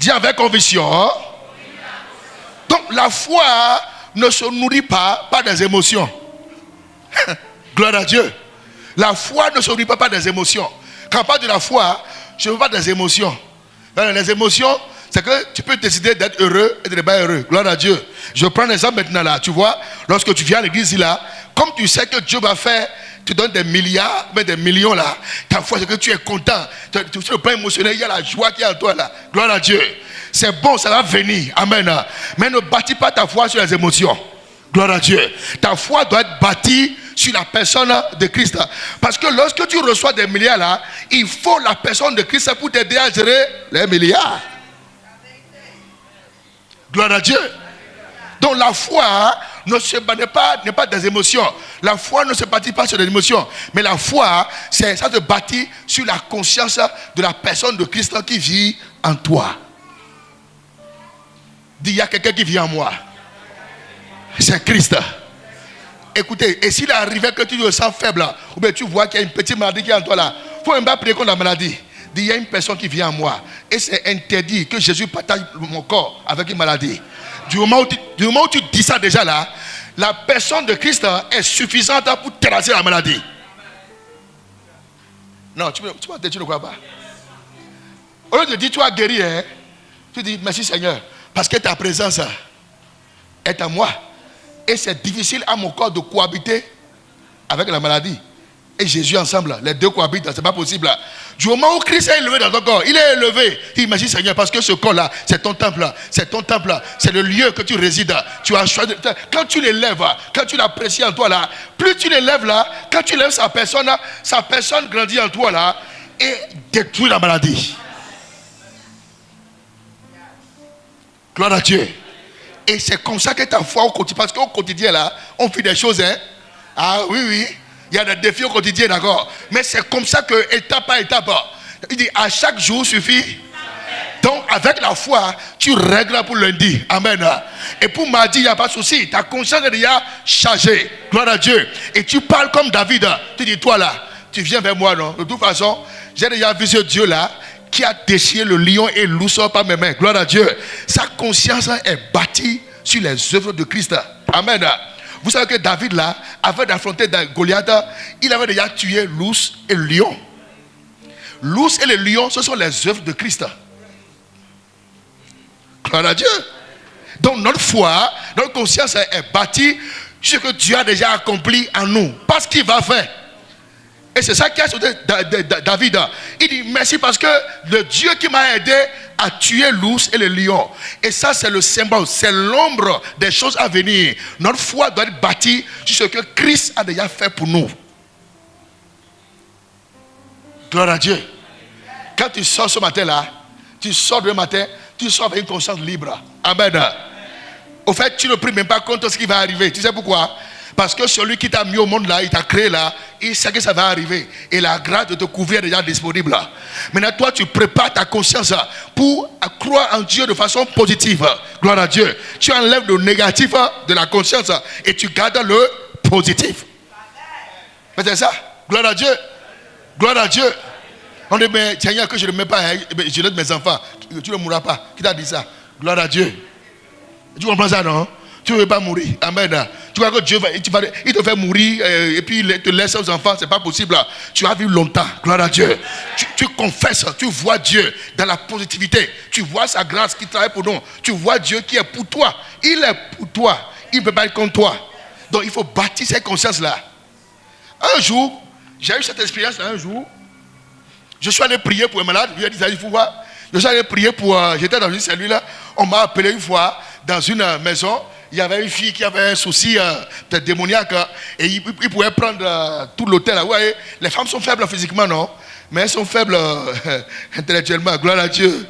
Dis avec conviction. Donc la foi ne se nourrit pas par des émotions. Gloire à Dieu. La foi ne se nourrit pas par des émotions. Quand on parle de la foi, je ne veux pas des émotions. Les émotions, c'est que tu peux décider d'être heureux et d'être pas heureux. Gloire à Dieu. Je prends l'exemple maintenant là. Tu vois, lorsque tu viens à l'église là, comme tu sais que Dieu va faire, tu donnes des milliards, mais des millions là. Ta foi, c'est que tu es content. Sur le plan émotionnel, il y a la joie qui est en toi là. Gloire à Dieu. C'est bon, ça va venir. Amen. Mais ne bâtis pas ta foi sur les émotions. Gloire à Dieu. Ta foi doit être bâtie sur la personne de Christ. Parce que lorsque tu reçois des milliards là, il faut la personne de Christ pour t'aider à gérer les milliards. Gloire à Dieu. Donc la foi n'est pas des émotions. La foi ne se bâtit pas sur des émotions. Mais la foi, ça se bâtit sur la conscience de la personne de Christ qui vit en toi. Dis, il y a quelqu'un qui vit en moi. C'est Christ. Écoutez, et s'il arrivait que tu te sens faible, ou bien tu vois qu'il y a une petite maladie qui est en toi là, il faut même pas prier contre la maladie. Il y a une personne qui vient en moi. Et c'est interdit que Jésus partage mon corps avec une maladie. Du moment où tu dis ça déjà là, la personne de Christ est suffisante pour terrasser la maladie. Non, tu ne crois pas. Au lieu de dire tu as guéri, tu dis merci Seigneur, parce que ta présence est en moi. Et c'est difficile à mon corps de cohabiter avec la maladie. Et Jésus ensemble, les deux cohabitent, c'est pas possible. Du moment où Christ est élevé dans ton corps, il est élevé. Il merci Seigneur, parce que ce corps-là, c'est ton temple, c'est ton temple, c'est le lieu que tu résides. Tu as choisi. Quand tu l'élèves, quand tu l'apprécies en toi là, plus tu l'élèves là, quand tu lèves sa personne grandit en toi là et détruit la maladie. Gloire à Dieu. Et c'est comme ça que ta foi au quotidien, parce qu'au quotidien là, on fait des choses, Ah oui, il y a des défis au quotidien, d'accord. Mais c'est comme ça que étape par étape, il dit à chaque jour suffit. Donc avec la foi, tu règles pour lundi. Amen. Et pour mardi, il n'y a pas de souci. Ta conscience est déjà chargée. Gloire à Dieu. Et tu parles comme David. Tu dis, toi là, tu viens vers moi, non? De toute façon, j'ai déjà vu ce Dieu là qui a déchiré le lion et l'ours par mes mains. Gloire à Dieu. Sa conscience est bâtie sur les œuvres de Christ. Amen. Vous savez que David là, avant d'affronter Goliath, il avait déjà tué l'ours et le lion. L'ours et le lion, ce sont les œuvres de Christ. Gloire à Dieu. Donc notre foi, notre conscience est bâtie sur ce que Dieu a déjà accompli en nous. Pas ce qu'il va faire. Et c'est ça qui a sauté David. Il dit merci parce que le Dieu qui m'a aidé à tuer l'ours et le lion. Et ça c'est le symbole, c'est l'ombre des choses à venir. Notre foi doit être bâtie sur ce que Christ a déjà fait pour nous. Gloire à Dieu. Quand tu sors ce matin là, tu sors demain matin, tu sors avec une conscience libre. Amen. Au fait, tu ne pries même pas contre ce qui va arriver. Tu sais pourquoi? Parce que celui qui t'a mis au monde là, il t'a créé là, il sait que ça va arriver. Et la grâce de te couvrir est déjà disponible. Maintenant, toi, tu prépares ta conscience pour croire en Dieu de façon positive. Gloire à Dieu. Tu enlèves le négatif de la conscience et tu gardes le positif. Mais c'est ça. Gloire à Dieu. Gloire à Dieu. On dit, mais Seigneur, que je ne mets pas, je laisse mes enfants. Tu ne mourras pas. Qui t'a dit ça? Gloire à Dieu. Tu comprends ça, non? Tu ne veux pas mourir. Amen. Tu vois que Dieu il te fait mourir et puis il te laisse aux enfants. Ce n'est pas possible. Tu as vu longtemps. Gloire à Dieu. Tu confesses. Tu vois Dieu dans la positivité. Tu vois sa grâce qui travaille pour nous. Tu vois Dieu qui est pour toi. Il est pour toi. Il ne peut pas être contre toi. Donc il faut bâtir cette conscience-là. Un jour, j'ai eu cette expérience un jour. Je suis allé prier pour un malade. Je lui ai dit, il faut voir. Je suis allé prier pour... j'étais dans une cellule là. On m'a appelé une fois dans une maison. Il y avait une fille qui avait un souci peut-être démoniaque. Et il pouvait prendre tout l'hôtel. Vous voyez, les femmes sont faibles physiquement, non? Mais elles sont faibles intellectuellement. Gloire à Dieu.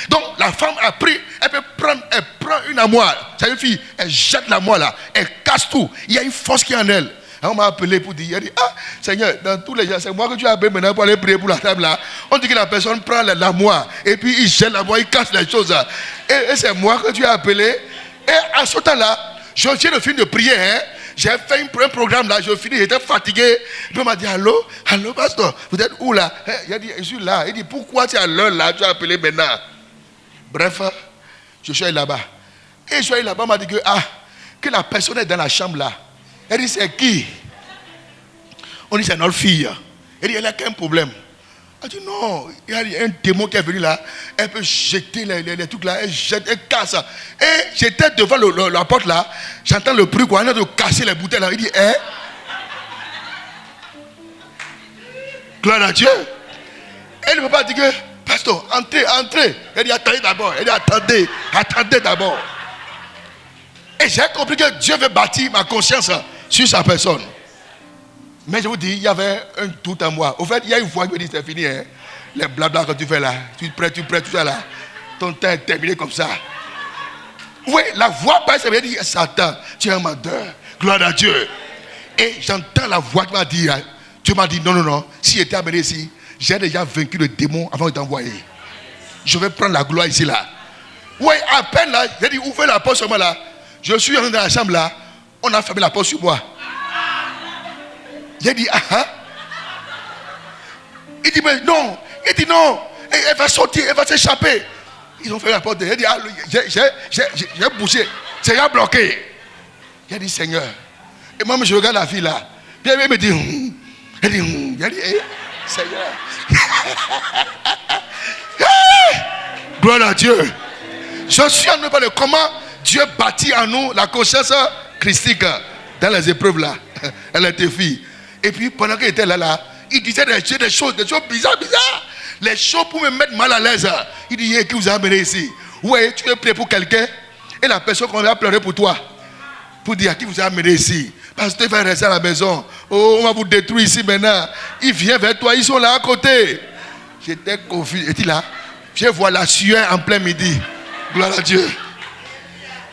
Donc la femme a pris, elle prend une armoire. C'est une fille, elle jette l'armoire là. Elle casse tout. Il y a une force qui est en elle. On m'a appelé pour dire, elle dit, ah Seigneur, dans tous les gens, c'est moi que tu as appelé maintenant pour aller prier pour la table là. On dit que la personne prend l'armoire et puis il jette l'armoire, il casse les choses. Et c'est moi que tu as appelé. Et à ce temps-là, je viens de finir de prier. J'ai fait un programme là, je finis, j'étais fatigué. Puis on m'a dit, allô, pasteur, vous êtes où là? Il a dit, je suis là. Il dit, pourquoi tu es à l'heure là, tu as appelé maintenant? Bref, je suis allé là-bas. Et je suis allé là-bas, on m'a dit que la personne est dans la chambre là. Elle dit, c'est qui? On dit, c'est notre fille. Elle dit, elle a qu'un problème. Elle dit, non, il y a un démon qui est venu là. Elle peut jeter les trucs là, elle jette, elle casse. Et j'étais devant la porte là, j'entends le bruit quoi, on est de casser les bouteilles là. Il dit, gloire à Dieu. Elle ne peut pas dire que, pasteur, entrez. Elle dit, attendez d'abord. Elle dit, attendez d'abord. Et j'ai compris que Dieu veut bâtir ma conscience sur sa personne. Mais je vous dis, il y avait un doute en moi. Au fait, il y a une voix qui me dit, c'est fini. Les blabla que tu fais là, tu prêtes, tout ça là. Ton temps est terminé comme ça. Oui, la voix passe, elle me dit, Satan, tu es un menteur. Gloire à Dieu. Et j'entends la voix qui m'a dit, Dieu m'a dit, non. Si j'étais amené ici, j'ai déjà vaincu le démon avant de t'envoyer. Je vais prendre la gloire ici là. Oui, à peine là, j'ai dit, ouvrez la porte sur moi là. Je suis rentré dans la chambre là, on a fermé la porte sur moi. J'ai dit, Il dit, mais non. Il dit, non. Elle va sortir, elle va s'échapper. Ils ont fermé la porte. J'ai dit, j'ai bougé. C'est rien bloqué. J'ai dit, Seigneur. Et moi, je regarde la fille là. Puis elle me dit, elle dit, Seigneur. Gloire à Dieu. Je suis en train de parler comment Dieu bâtit en nous la conscience christique dans les épreuves là. Elle était fille. Et puis pendant qu'elle était là, il disait des choses bizarres. Les choses pour me mettre mal à l'aise. Il dit, qui vous a amené ici? Ouais, tu veux prier pour quelqu'un? Et la personne qu'on a pleuré pour toi. Pour dire, qui vous a amené ici? Parce que tu vas rester à la maison. Oh, on va vous détruire ici maintenant. Il vient vers toi, ils sont là à côté. J'étais confus. Et il là, je vois la sueur en plein midi. Gloire à Dieu.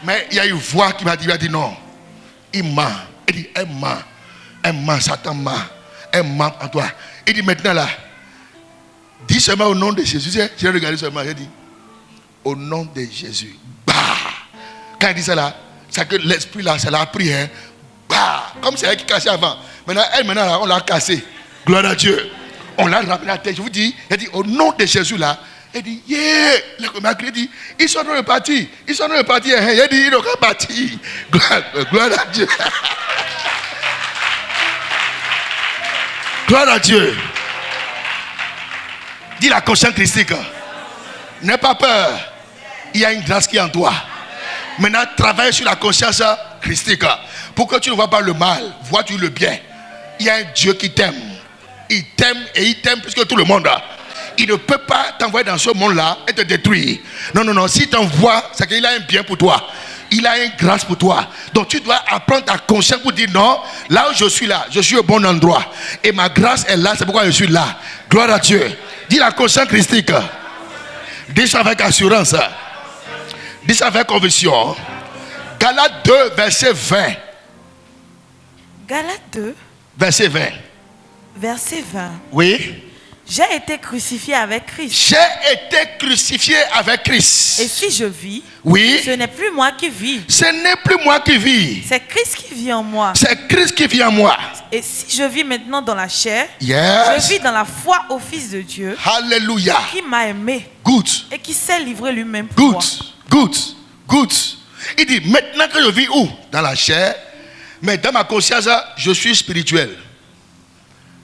Mais il y a une voix qui m'a dit non. Il ment. Il dit, elle ment, Satan ment. Elle ment en toi. Il dit maintenant là, dis seulement au nom de Jésus. J'ai regardé seulement, j'ai dit, au nom de Jésus. Bah. Quand il dit ça là, c'est que l'esprit là, ça l'a pris. Bah. Comme c'est elle qui cassait avant. Maintenant là, on l'a cassé. Gloire à Dieu. On l'a ramené à la tête. Je vous dis, il dit, au nom de Jésus là. Il dit, yeah. Il dit, ils sont dans le parti. Il dit, ils n'ont pas parti. Gloire à Dieu. Gloire à Dieu. Dis la conscience christique. N'aie pas peur. Il y a une grâce qui est en toi. Maintenant, travaille sur la conscience christique. Pour que tu ne vois pas le mal, vois-tu le bien. Il y a un Dieu qui t'aime. Il t'aime et il t'aime plus que tout le monde. Il ne peut pas t'envoyer dans ce monde-là et te détruire. Non. S'il t'envoie, c'est qu'il a un bien pour toi. Il a une grâce pour toi. Donc tu dois apprendre ta conscience pour dire non, là où je suis là, je suis au bon endroit. Et ma grâce est là, c'est pourquoi je suis là. Gloire à Dieu. Dis la conscience christique. Dis ça avec assurance. Dis ça avec conviction. Galates 2, verset 20. Galates 2. Verset 20. Verset 20. Oui. J'ai été crucifié avec Christ. J'ai été crucifié avec Christ. Et si je vis, oui, ce n'est plus moi qui vis. Ce n'est plus moi qui vis. C'est Christ qui vit en moi. C'est Christ qui vit en moi. Et si je vis maintenant dans la chair, yes, je vis dans la foi au Fils de Dieu. Alléluia. Qui m'a aimé. Good. Et qui s'est livré lui-même pour moi. Good. Il dit, maintenant que je vis où? Dans la chair. Mais dans ma conscience, je suis spirituel.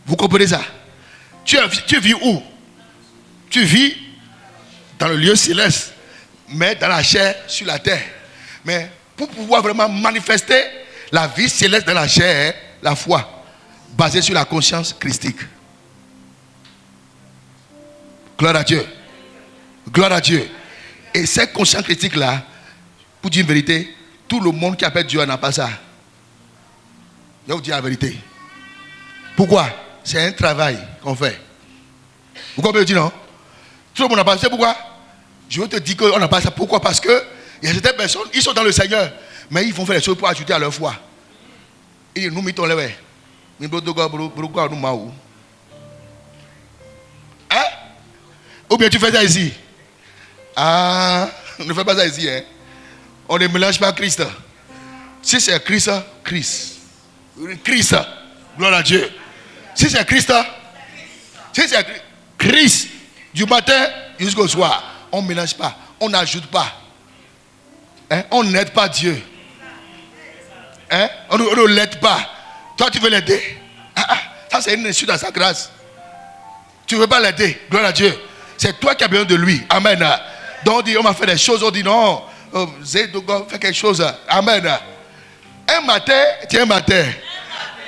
Vous comprenez ça? Tu vis où? Tu vis dans le lieu céleste, mais dans la chair, sur la terre. Mais pour pouvoir vraiment manifester la vie céleste dans la chair, la foi, basée sur la conscience christique. Gloire à Dieu. Gloire à Dieu. Et cette conscience christique-là, pour dire une vérité, tout le monde qui appelle Dieu n'a pas ça. Je vais vous dire la vérité. Pourquoi? C'est un travail qu'on fait. Vous comprenez, non? Tout le monde n'a pas ça. C'est pourquoi? Je veux te dire qu'on n'a pas ça. Pourquoi? Parce que il y a certaines personnes, ils sont dans le Seigneur, mais ils vont faire des choses pour ajouter à leur foi. Ils nous mettons les ouais. Hein? Ou bien tu fais ça ici? Ah, on ne fait pas ça ici. Hein? On ne mélange pas Christ. Si c'est Christ, Christ. Christ. Gloire à Dieu. Si c'est Christ, si c'est Christ, du matin jusqu'au soir, on ne mélange pas, on n'ajoute pas. Hein? On n'aide pas Dieu. Hein? On ne l'aide pas. Toi, tu veux l'aider. Ça, c'est une insulte à sa grâce. Tu ne veux pas l'aider. Gloire à Dieu. C'est toi qui as besoin de lui. Amen. Donc, on dit, on m'a fait des choses. On dit, non, Zédogo, fais quelque chose. Amen. Un matin, tiens, un matin.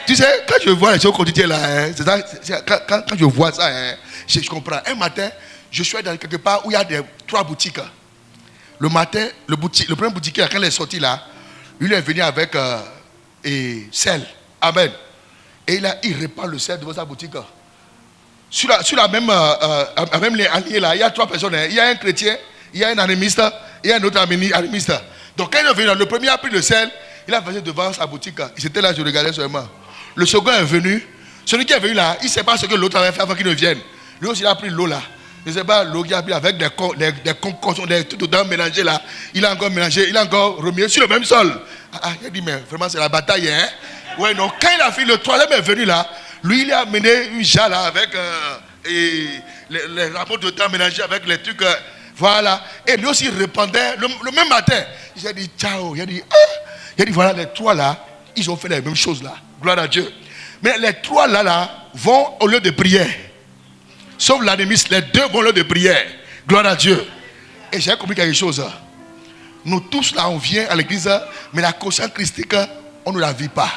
Tu sais, quand je vois les choses quotidiennes là, hein, c'est ça, quand je vois ça, hein, je comprends. Un matin, je suis dans quelque part où il y a 3 boutiques. Le matin, le premier boutiquier, quand il est sorti là, lui est venu avec sel. Amen. Et il répand le sel devant sa boutique. Sur la même ligne là, il y a 3 personnes. Hein. Il y a un chrétien, il y a un animiste, il y a un autre animiste. Donc quand il est venu là, le premier a pris le sel, il a passé devant sa boutique. Il était là, je regardais seulement. Le second est venu. Celui qui est venu là, il ne sait pas ce que l'autre avait fait avant qu'il ne vienne. Lui aussi, il a pris l'eau là. Je ne sais pas, l'eau qu'il a pris avec des concoctions, des tout dedans mélangés là. Il a encore mélangé, il a encore remis sur le même sol. Il a dit, mais vraiment, c'est la bataille, hein. Ouais, non. Quand il a fait, le troisième est venu là. Lui, il a amené une jarre là avec les rapports de temps mélangés avec les trucs. Voilà. Et lui aussi, il répandait le même matin. Il a dit, ciao. Il a dit, voilà, les 3 là, ils ont fait les mêmes choses là. Gloire à Dieu. Mais les 3 là vont au lieu de prière. Sauf l'animiste, les 2 vont au lieu de prière. Gloire à Dieu. Et j'ai compris quelque chose. Nous tous là, on vient à l'église, mais la conscience christique, on ne la vit pas.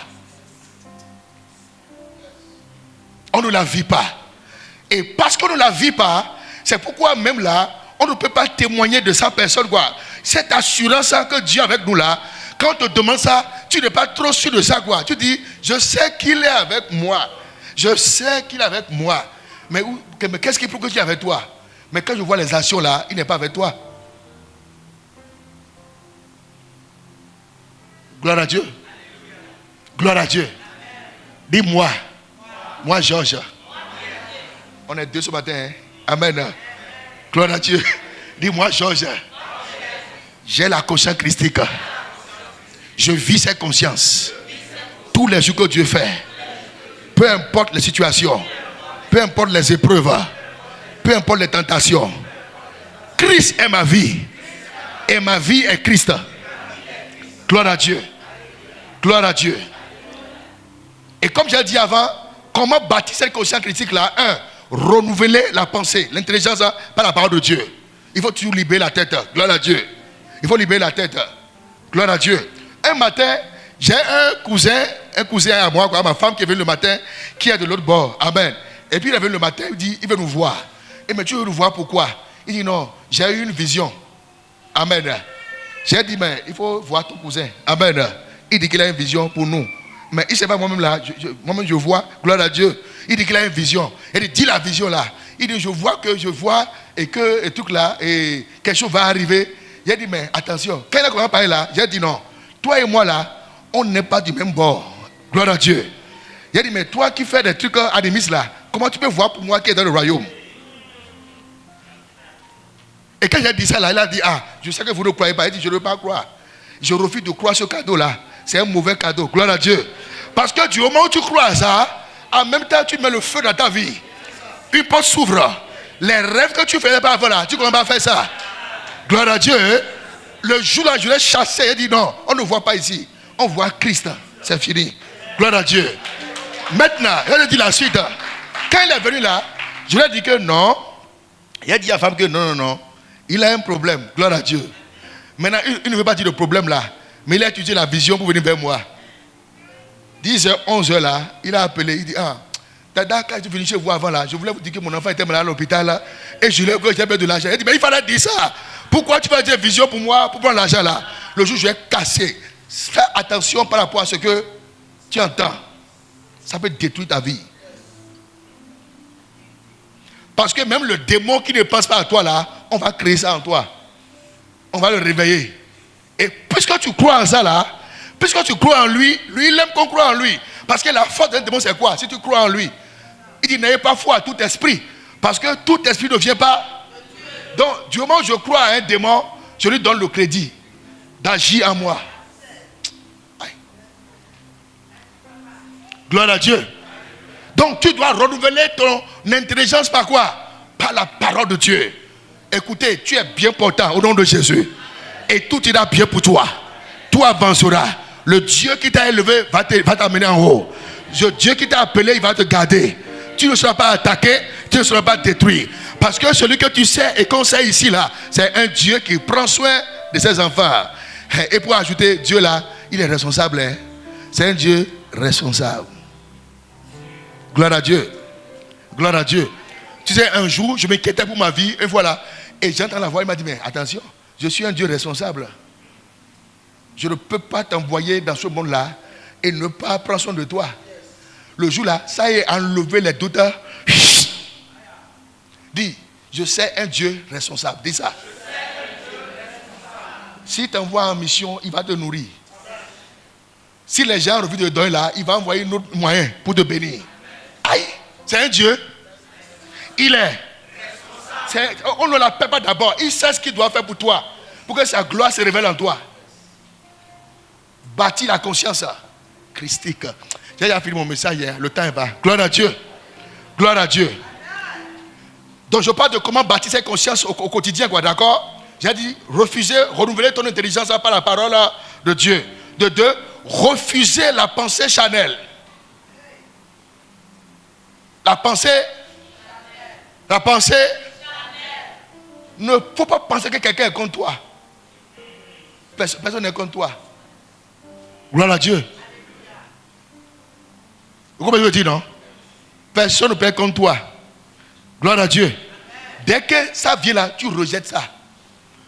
On ne la vit pas. Et parce qu'on ne la vit pas, c'est pourquoi même là, on ne peut pas témoigner de sa personne, quoi. Cette assurance que Dieu est avec nous là, quand on te demande ça, tu n'es pas trop sûr de ça, quoi. Tu dis, je sais qu'il est avec moi. Je sais qu'il est avec moi. Mais qu'est-ce qui prouve que tu es avec toi? Mais quand je vois les actions là, il n'est pas avec toi. Gloire à Dieu. Gloire à Dieu. Dis-moi. Moi, Georges. On est 2 ce matin. Hein? Amen. Gloire à Dieu. Dis-moi, Georges. J'ai la conscience christique. Je vis cette conscience. Tous les jours que Dieu fait. Peu importe les situations. Peu importe les épreuves. Peu importe les tentations. Christ est ma vie. Et ma vie est Christ. Gloire à Dieu. Gloire à Dieu. Et comme j'ai dit avant, comment bâtir cette conscience critique là? 1. Renouveler la pensée, l'intelligence par la parole de Dieu. Il faut toujours libérer la tête. Gloire à Dieu. Il faut libérer la tête. Gloire à Dieu. Un matin, j'ai un cousin à moi, quoi, ma femme qui est venue le matin, qui est de l'autre bord. Amen. Et puis il est venu le matin, il dit, il veut nous voir. Et mais tu veux nous voir pourquoi? Il dit non, j'ai eu une vision. Amen. J'ai dit, mais il faut voir ton cousin. Amen. Il dit qu'il a une vision pour nous. Mais il ne sait pas moi-même là. Moi-même je vois, gloire à Dieu. Il dit qu'il a une vision. Il dit la vision là. Il dit, je vois et que et tout là, et quelque chose va arriver. Il a dit, mais attention, quand il a commencé à parler là, j'ai dit non. Toi et moi là, on n'est pas du même bord. Gloire à Dieu. Il a dit, mais toi qui fais des trucs animistes là, comment tu peux voir pour moi qui est dans le royaume? Et quand j'ai dit ça là, il a dit, je sais que vous ne croyez pas. Il dit, je ne veux pas croire. Je refuse de croire ce cadeau là. C'est un mauvais cadeau. Gloire à Dieu. Parce que du moment où tu crois à ça, en même temps tu mets le feu dans ta vie. Une porte s'ouvre. Les rêves que tu faisais pas avant là, tu ne commences pas à faire ça. Gloire à Dieu. Le jour là, je l'ai chassé. Il dit non, on ne voit pas ici. On voit Christ. C'est fini. Gloire à Dieu. Maintenant, je lui ai dit la suite. Quand il est venu là, je lui ai dit que non. Il a dit à la femme que non. Il a un problème. Gloire à Dieu. Maintenant, il ne veut pas dire le problème là. Mais il a étudié la vision pour venir vers moi. 10h, 11h là, il a appelé. Il dit, Dada, quand je suis venu chez vous avant là, je voulais vous dire que mon enfant était malade à l'hôpital là. Et je lui ai dit, j'ai besoin de l'argent. Il dit, mais il fallait dire ça. Pourquoi tu vas dire vision pour moi, pour prendre l'argent là? Le jour où je vais casser. Fais attention par rapport à ce que tu entends. Ça peut détruire ta vie. Parce que même le démon qui ne pense pas à toi là, on va créer ça en toi. On va le réveiller. Et puisque tu crois en ça là, puisque tu crois en lui, lui il aime qu'on croit en lui. Parce que la force d'un démon c'est quoi? Si tu crois en lui, il dit n'ayez pas foi à tout esprit. Parce que tout esprit ne vient pas. Donc du moment où je crois à un démon, je lui donne le crédit d'agir en moi. Aïe. Gloire à Dieu. Donc tu dois renouveler ton intelligence par quoi? Par la parole de Dieu. Écoutez, tu es bien portant au nom de Jésus. Et tout ira bien pour toi. Tout avancera. Le Dieu qui t'a élevé va t'amener en haut. Le Dieu qui t'a appelé, il va te garder. Tu ne seras pas attaqué, tu ne seras pas détruit. Parce que celui que tu sais et qu'on sait ici là, c'est un Dieu qui prend soin de ses enfants. Et pour ajouter, Dieu là, il est responsable. Hein? C'est un Dieu responsable. Gloire à Dieu. Gloire à Dieu. Tu sais, un jour, je m'inquiétais pour ma vie, et voilà. Et j'entends la voix, il m'a dit, mais attention, je suis un Dieu responsable. Je ne peux pas t'envoyer dans ce monde-là et ne pas prendre soin de toi. Le jour là, ça y est, enlever les doutes. Dis, je sais un Dieu responsable. Dis ça. S'il t'envoie en mission, il va te nourrir. Si les gens ont envie de te donner là, il va envoyer un autre moyen pour te bénir. Aïe, c'est un Dieu. Il est. On ne l'appelle pas d'abord. Il sait ce qu'il doit faire pour toi. Pour que sa gloire se révèle en toi. Bâtis la conscience christique. J'ai déjà fini mon message hier. Le temps est bas. Gloire à Dieu. Gloire à Dieu. Donc je parle de comment bâtir cette conscience au quotidien. D'accord? J'ai dit refuser, renouveler ton intelligence par la parole de Dieu. De deux, refuser la pensée charnelle. La pensée. Ne faut pas penser que quelqu'un est contre toi. Personne n'est contre toi. Gloire à Dieu. Vous comprenez ce que je dis, non? Personne ne peut être contre toi. Gloire à Dieu. Dès que ça vient là, tu rejettes ça.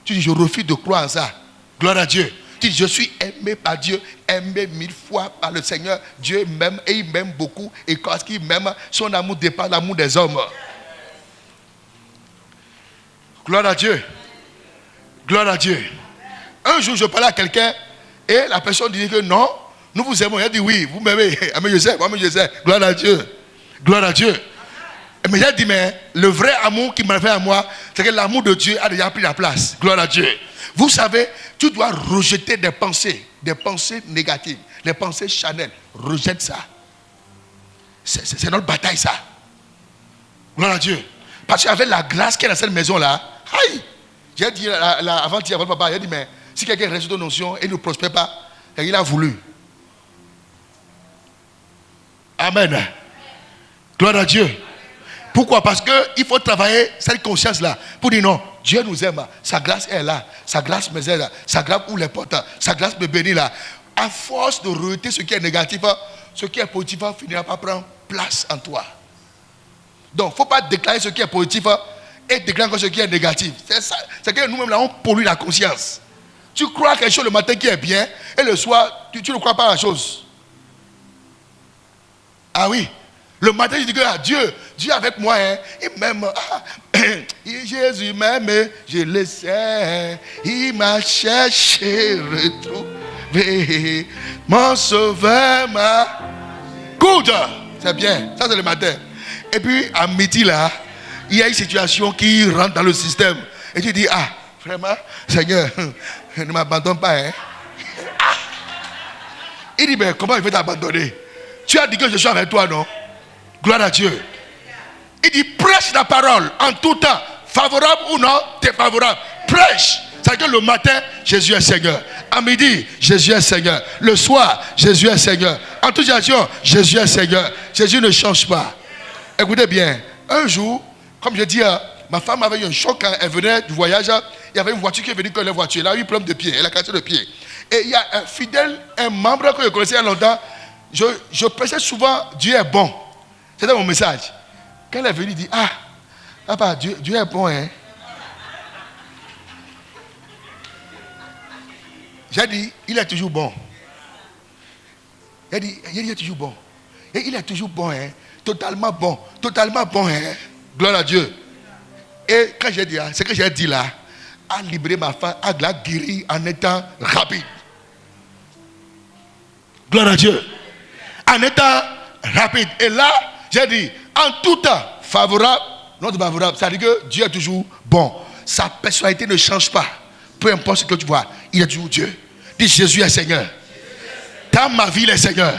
Tu dis, je refuse de croire en ça. Gloire à Dieu. Tu dis, je suis aimé par Dieu, aimé 1000 fois par le Seigneur. Dieu m'aime et il m'aime beaucoup. Et quand il m'aime, son amour dépasse l'amour des hommes. Gloire à Dieu. Gloire à Dieu. Un jour, je parlais à quelqu'un et la personne disait que non, nous vous aimons. Il a dit oui, vous m'aimez. Mais je sais, moi-même je sais. Gloire à Dieu. Gloire à Dieu. Mais j'ai dit, mais le vrai amour qui m'a fait à moi, c'est que l'amour de Dieu a déjà pris la place. Gloire à Dieu. Vous savez, tu dois rejeter des pensées négatives, des pensées charnelles. Rejette ça. C'est notre bataille, ça. Gloire à Dieu. Parce qu'avec la grâce qui est dans cette maison-là, aïe, j'ai dit avant-hier, votre papa, il a dit, mais si quelqu'un reste de notion et ne prospère pas, il a voulu. Amen. Gloire à Dieu. Pourquoi? Parce qu'il faut travailler cette conscience-là pour dire non, Dieu nous aime, sa grâce est là, sa grâce me aide, sa grâce ouvre les portes, sa grâce me bénit là. À force de rejeter ce qui est négatif, ce qui est positif finira par prendre place en toi. Donc, il ne faut pas déclarer ce qui est positif et déclarer ce qui est négatif. C'est ça. C'est que nous-mêmes, là, on pollue la conscience. Tu crois quelque chose le matin qui est bien et le soir, tu ne crois pas à la chose. Ah oui. Le matin, je dis que Dieu est avec moi, hein, il m'aime. Jésus m'aime, je le sais. Il m'a cherché, retrouvé. Mon sauveur m'a. Good! C'est bien, ça c'est le matin. Et puis, à midi, là, il y a une situation qui rentre dans le système. Et tu dis, vraiment, Seigneur, ne m'abandonne pas. Hein? Il dit, mais comment il veut t'abandonner? Tu as dit que je suis avec toi, non? Gloire à Dieu. Il dit, prêche la parole en tout temps. Favorable ou non, défavorable. Prêche. C'est-à-dire que le matin, Jésus est Seigneur. À midi, Jésus est Seigneur. Le soir, Jésus est Seigneur. En toute situation, Jésus est Seigneur. Jésus ne change pas. Écoutez bien, un jour, comme je dis, ma femme avait eu un choc quand elle venait du voyage. Il y avait une voiture qui est venue que la voiture. Elle a eu problème de pied. Elle a cassé le pied. Et il y a un fidèle, un membre que je connaissais il y a longtemps. Je prêchais souvent, Dieu est bon. C'était mon message. Quand elle est venue, il dit, papa, Dieu est bon, hein. J'ai dit, il est toujours bon. Il dit, il est toujours bon. Et il est toujours bon, hein. Totalement bon, hein. Gloire à Dieu. Et quand j'ai dit, ce que j'ai dit là, a libéré ma femme, a la guéri en étant rapide. Gloire à Dieu. En étant rapide. Et là, j'ai dit, en tout temps, favorable, non favorable, c'est-à-dire que Dieu est toujours bon. Sa personnalité ne change pas. Peu importe ce que tu vois, il est toujours Dieu. Dis, Jésus est Seigneur. Dans ma vie, il est Seigneur.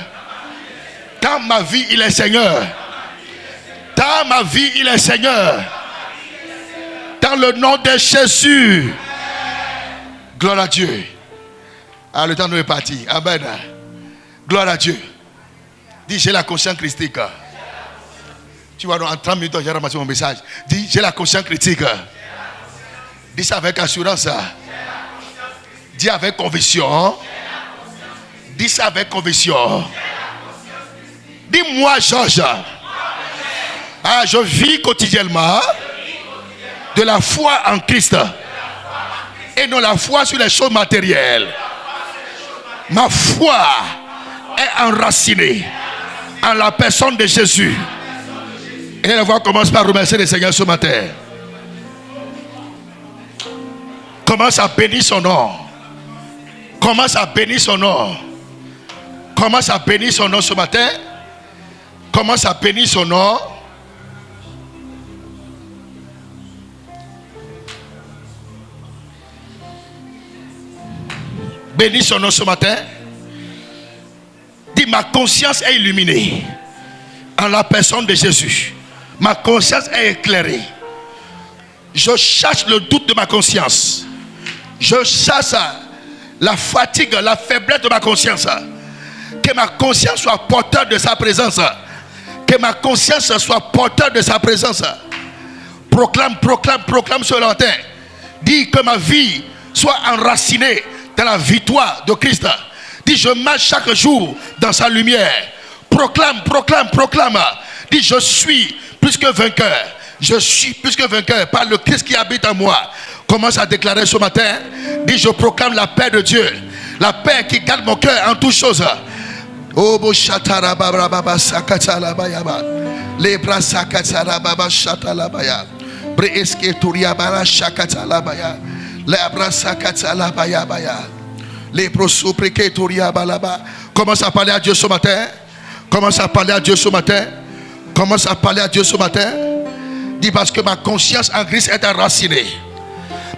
Dans ma vie, il est Seigneur. Dans ma vie, il est Seigneur. Dans le nom de Jésus. Gloire à Dieu. Le temps nous est parti. Amen. Gloire à Dieu. Dis, j'ai la conscience christique. Tu vois, en 30 minutes, j'ai ramassé mon message. Dis, j'ai la conscience critique. Dis ça avec assurance. Dis avec conviction. Dis ça avec conviction. Dis-moi, Georges. Je vis quotidiennement de la foi en Christ et non la foi sur les choses matérielles. Ma foi est enracinée en la personne de Jésus. Et la voix commence par remercier le Seigneur ce matin. Commence à bénir son nom. Commence à bénir son nom. Commence à bénir son nom ce matin. Commence à bénir son nom. Bénis son nom ce matin. Dis, ma conscience est illuminée en la personne de Jésus. Ma conscience est éclairée. Je cherche le doute de ma conscience. Je cherche la fatigue, la faiblesse de ma conscience. Que ma conscience soit porteur de sa présence. Que ma conscience soit porteur de sa présence. Proclame ce matin. Dis que ma vie soit enracinée dans la victoire de Christ. Dis, je marche chaque jour dans sa lumière. Proclame. Dis, je suis plus que vainqueur. Je suis plus que vainqueur par le Christ qui habite en moi. Commence à déclarer ce matin. Dis, je proclame la paix de Dieu. La paix qui garde mon cœur en toutes choses. Oh, boshatara baba sakatala bayaba. Les bras sakatala baba shatala baya. Breeske turia bara shakatala baya. Les bras sakatala baya baya. Les brosso preke turia balaba. Commence à parler à Dieu ce matin. Commence à parler à Dieu ce matin. Commence à parler à Dieu ce matin. Dis, parce que ma conscience en Christ est enracinée.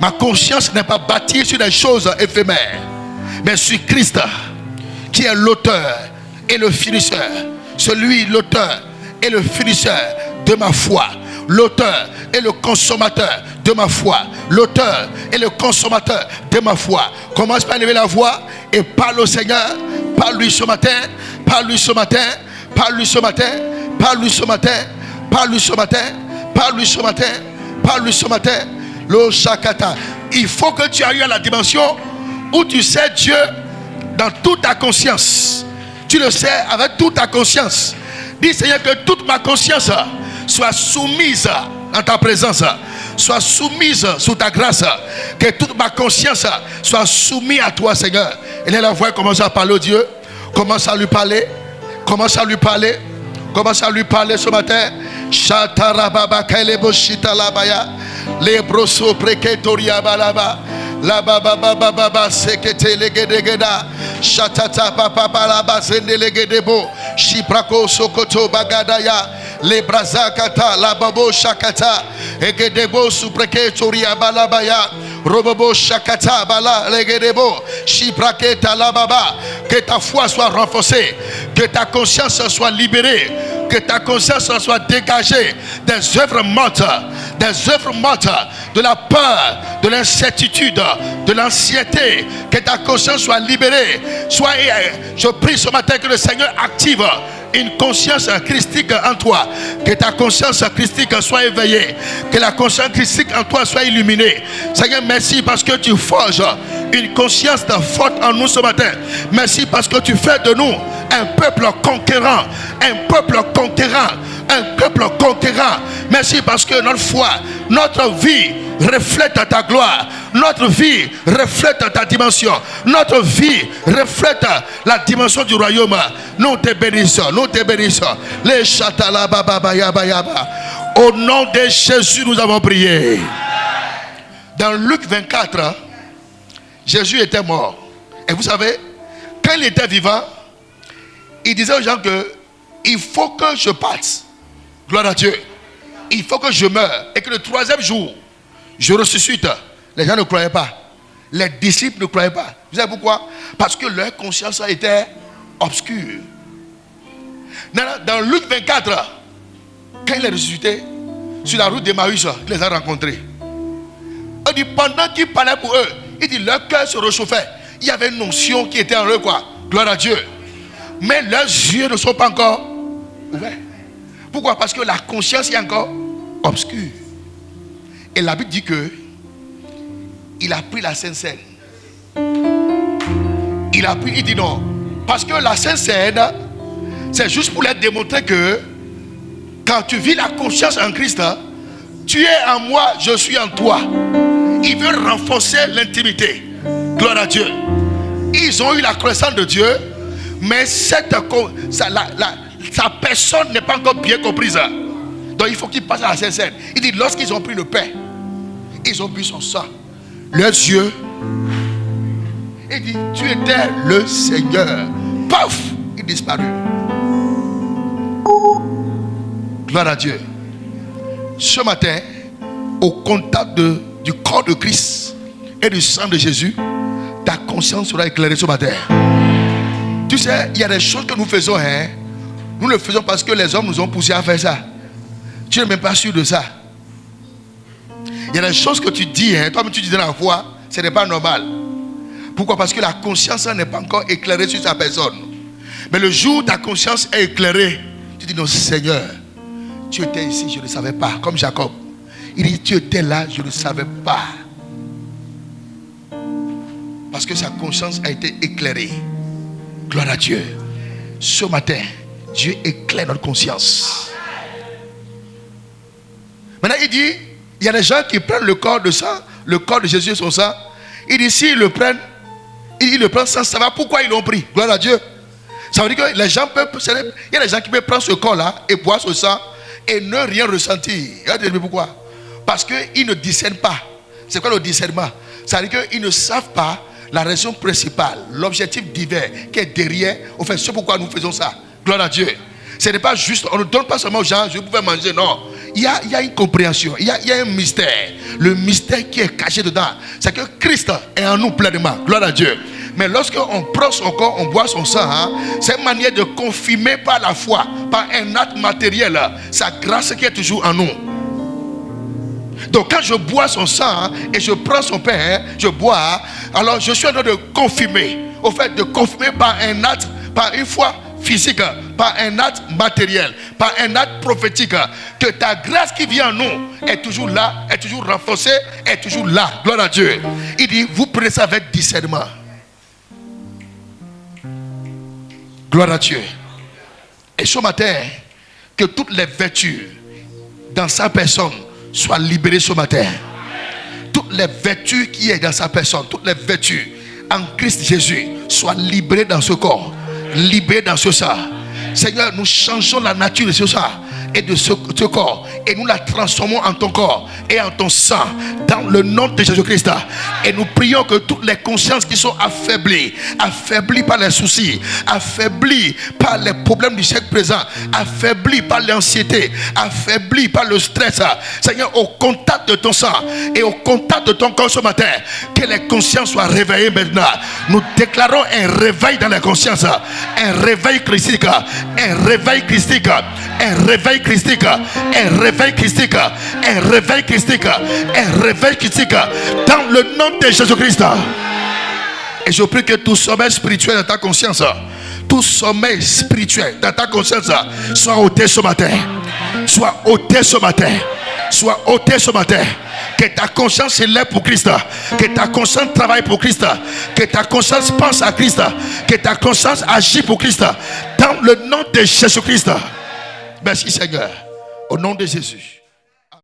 Ma conscience n'est pas bâtie sur des choses éphémères, mais sur Christ, qui est l'auteur et le finisseur. Celui, l'auteur et le finisseur de ma foi. L'auteur et le consommateur de ma foi. L'auteur et le consommateur de ma foi. Commence par lever la voix et parle au Seigneur. Parle-lui ce matin. Parle-lui ce matin. Parle-lui ce matin. Parle-lui ce matin. Parle-lui ce matin. Parle-lui ce matin. Parle-lui ce matin. Le Shakata. Il faut que tu ailles à la dimension où tu sais Dieu dans toute ta conscience. Tu le sais avec toute ta conscience. Dis, Seigneur, que toute ma conscience soit soumise dans ta présence. Soit soumise sous ta grâce. Que toute ma conscience soit soumise à toi, Seigneur. Et là, la voix commence à parler au Dieu. Commence à lui parler. Commence à lui parler. Commence à lui parler ce matin. Shatarababa kailebo shitalabaya. Les brosso preketoria balaba. La baba baba baba sekete legedegeda. Shatata papa balaba zende legedebo. Shiprako sokoto bagadaya. Les brazakata la babo shakata. Egedebo supreketoria balabaya. Robobo shakata bala legedebo. Shipraketa la baba. Que ta foi soit renforcée. Que ta conscience soit libérée. Que ta conscience soit dégagée des œuvres mortes, de la peur, de l'incertitude, de l'anxiété. Que ta conscience soit libérée. Je prie ce matin que le Seigneur active une conscience christique en toi. Que ta conscience christique soit éveillée. Que la conscience christique en toi soit illuminée. Seigneur, merci parce que tu forges une conscience forte en nous ce matin. Merci parce que tu fais de nous un peuple conquérant. Un peuple conquérant. Un peuple conquérant. Merci parce que notre foi, notre vie reflète ta gloire. Notre vie reflète ta dimension. Notre vie reflète la dimension du royaume. Nous te bénissons. Nous te bénissons. Les chatala baba yaba yaba. Au nom de Jésus, nous avons prié. Dans Luc 24, Jésus était mort. Et vous savez, quand il était vivant, il disait aux gens que il faut que je parte. Gloire à Dieu. Il faut que je meure. Et que le troisième jour, je ressuscite. Les gens ne croyaient pas. Les disciples ne croyaient pas. Vous savez pourquoi? Parce que leur conscience était obscure. Dans Luc 24, quand il est ressuscité, sur la route d'Emmaüs, il les a rencontrés. Il dit, pendant qu'il parlait pour eux, il dit, leur cœur se réchauffait. Il y avait une notion qui était en eux, quoi. Gloire à Dieu. Mais leurs yeux ne sont pas encore ouverts. Pourquoi? Parce que la conscience est encore obscure. Et la Bible dit que il a pris la Sainte Seine. Il dit non. Parce que la Sainte Seine, c'est juste pour leur démontrer que quand tu vis la conscience en Christ, tu es en moi, je suis en toi. Il veut renforcer l'intimité. Gloire à Dieu. Ils ont eu la connaissance de Dieu, mais sa personne n'est pas encore bien comprise. Donc il faut qu'ils passent à la Sainte Seine. Il dit, lorsqu'ils ont pris le pain, ils ont bu son sang, leurs yeux, il dit, tu étais le Seigneur. Paf, il disparut. Gloire à Dieu. Ce matin, au contact du corps de Christ et du sang de Jésus, ta conscience sera éclairée ce matin. Tu sais, il y a des choses que nous faisons, hein. Nous le faisons parce que les hommes nous ont poussé à faire ça. Tu n'es même pas sûr de ça. Il y a des choses que tu dis, hein, toi-même tu dis dans la foi, ce n'est pas normal. Pourquoi? Parce que la conscience n'est pas encore éclairée sur sa personne. Mais le jour où ta conscience est éclairée, tu dis non, Seigneur, tu étais ici, je ne savais pas. Comme Jacob. Il dit, tu étais là, je ne savais pas. Parce que sa conscience a été éclairée. Gloire à Dieu. Ce matin, Dieu éclaire notre conscience. Maintenant, il dit, il y a des gens qui prennent le corps de sang, le corps de Jésus et son sang. Il dit, s'ils le prennent, ils le prennent sans savoir pourquoi ils l'ont pris. Gloire à Dieu. Ça veut dire que les gens peuvent, il y a des gens qui peuvent prendre ce corps-là et boire ce sang et ne rien ressentir. Regardez pourquoi. Parce qu'ils ne discernent pas. C'est quoi le discernement? Ça veut dire qu'ils ne savent pas la raison principale, l'objectif divin qui est derrière. Au fait, c'est pourquoi nous faisons ça. Gloire à Dieu. Ce n'est pas juste, on ne donne pas seulement aux gens, je pouvais manger, non. Il y a une compréhension, il y a un mystère. Le mystère qui est caché dedans, c'est que Christ est en nous pleinement. Gloire à Dieu. Mais lorsqu'on prend son corps, on boit son sang, hein, c'est une manière de confirmer par la foi, par un acte matériel, sa grâce qui est toujours en nous. Donc quand je bois son sang et je prends son pain, je bois, alors je suis en train de confirmer. Au fait, de confirmer par un acte, par une foi physique, par un acte matériel, par un acte prophétique, que ta grâce qui vient en nous est toujours là, est toujours renforcée, est toujours là. Gloire à Dieu. Il dit, vous prenez ça avec discernement. Gloire à Dieu. Et ce matin, que toutes les vertus dans sa personne soient libérées ce matin. Toutes les vertus qui est dans sa personne, toutes les vertus en Christ Jésus soient libérées dans ce corps, libérées dans ce sang. Seigneur, nous changeons la nature de ce sang et de ce corps et nous la transformons en ton corps et en ton sang dans le nom de Jésus-Christ. Et nous prions que toutes les consciences qui sont affaiblies par les soucis, affaiblies par les problèmes du siècle présent, affaiblies par l'anxiété, affaiblies par le stress, Seigneur, au contact de ton sang et au contact de ton corps ce matin, que les consciences soient réveillées maintenant. Nous déclarons un réveil dans les consciences, un réveil christique, un réveil christique. Un réveil christique. Un réveil christique. Un réveil christique. Un réveil christique. Dans le nom de Jésus-Christ. Et je prie que tout sommeil spirituel dans ta conscience, tout sommeil spirituel dans ta conscience soit ôté ce matin. Soit ôté ce matin. Soit ôté ce matin. Que ta conscience s'élève pour Christ. Que ta conscience travaille pour Christ. Que ta conscience pense à Christ. Que ta conscience agit pour Christ. Dans le nom de Jésus-Christ. Merci Seigneur. Au nom de Jésus.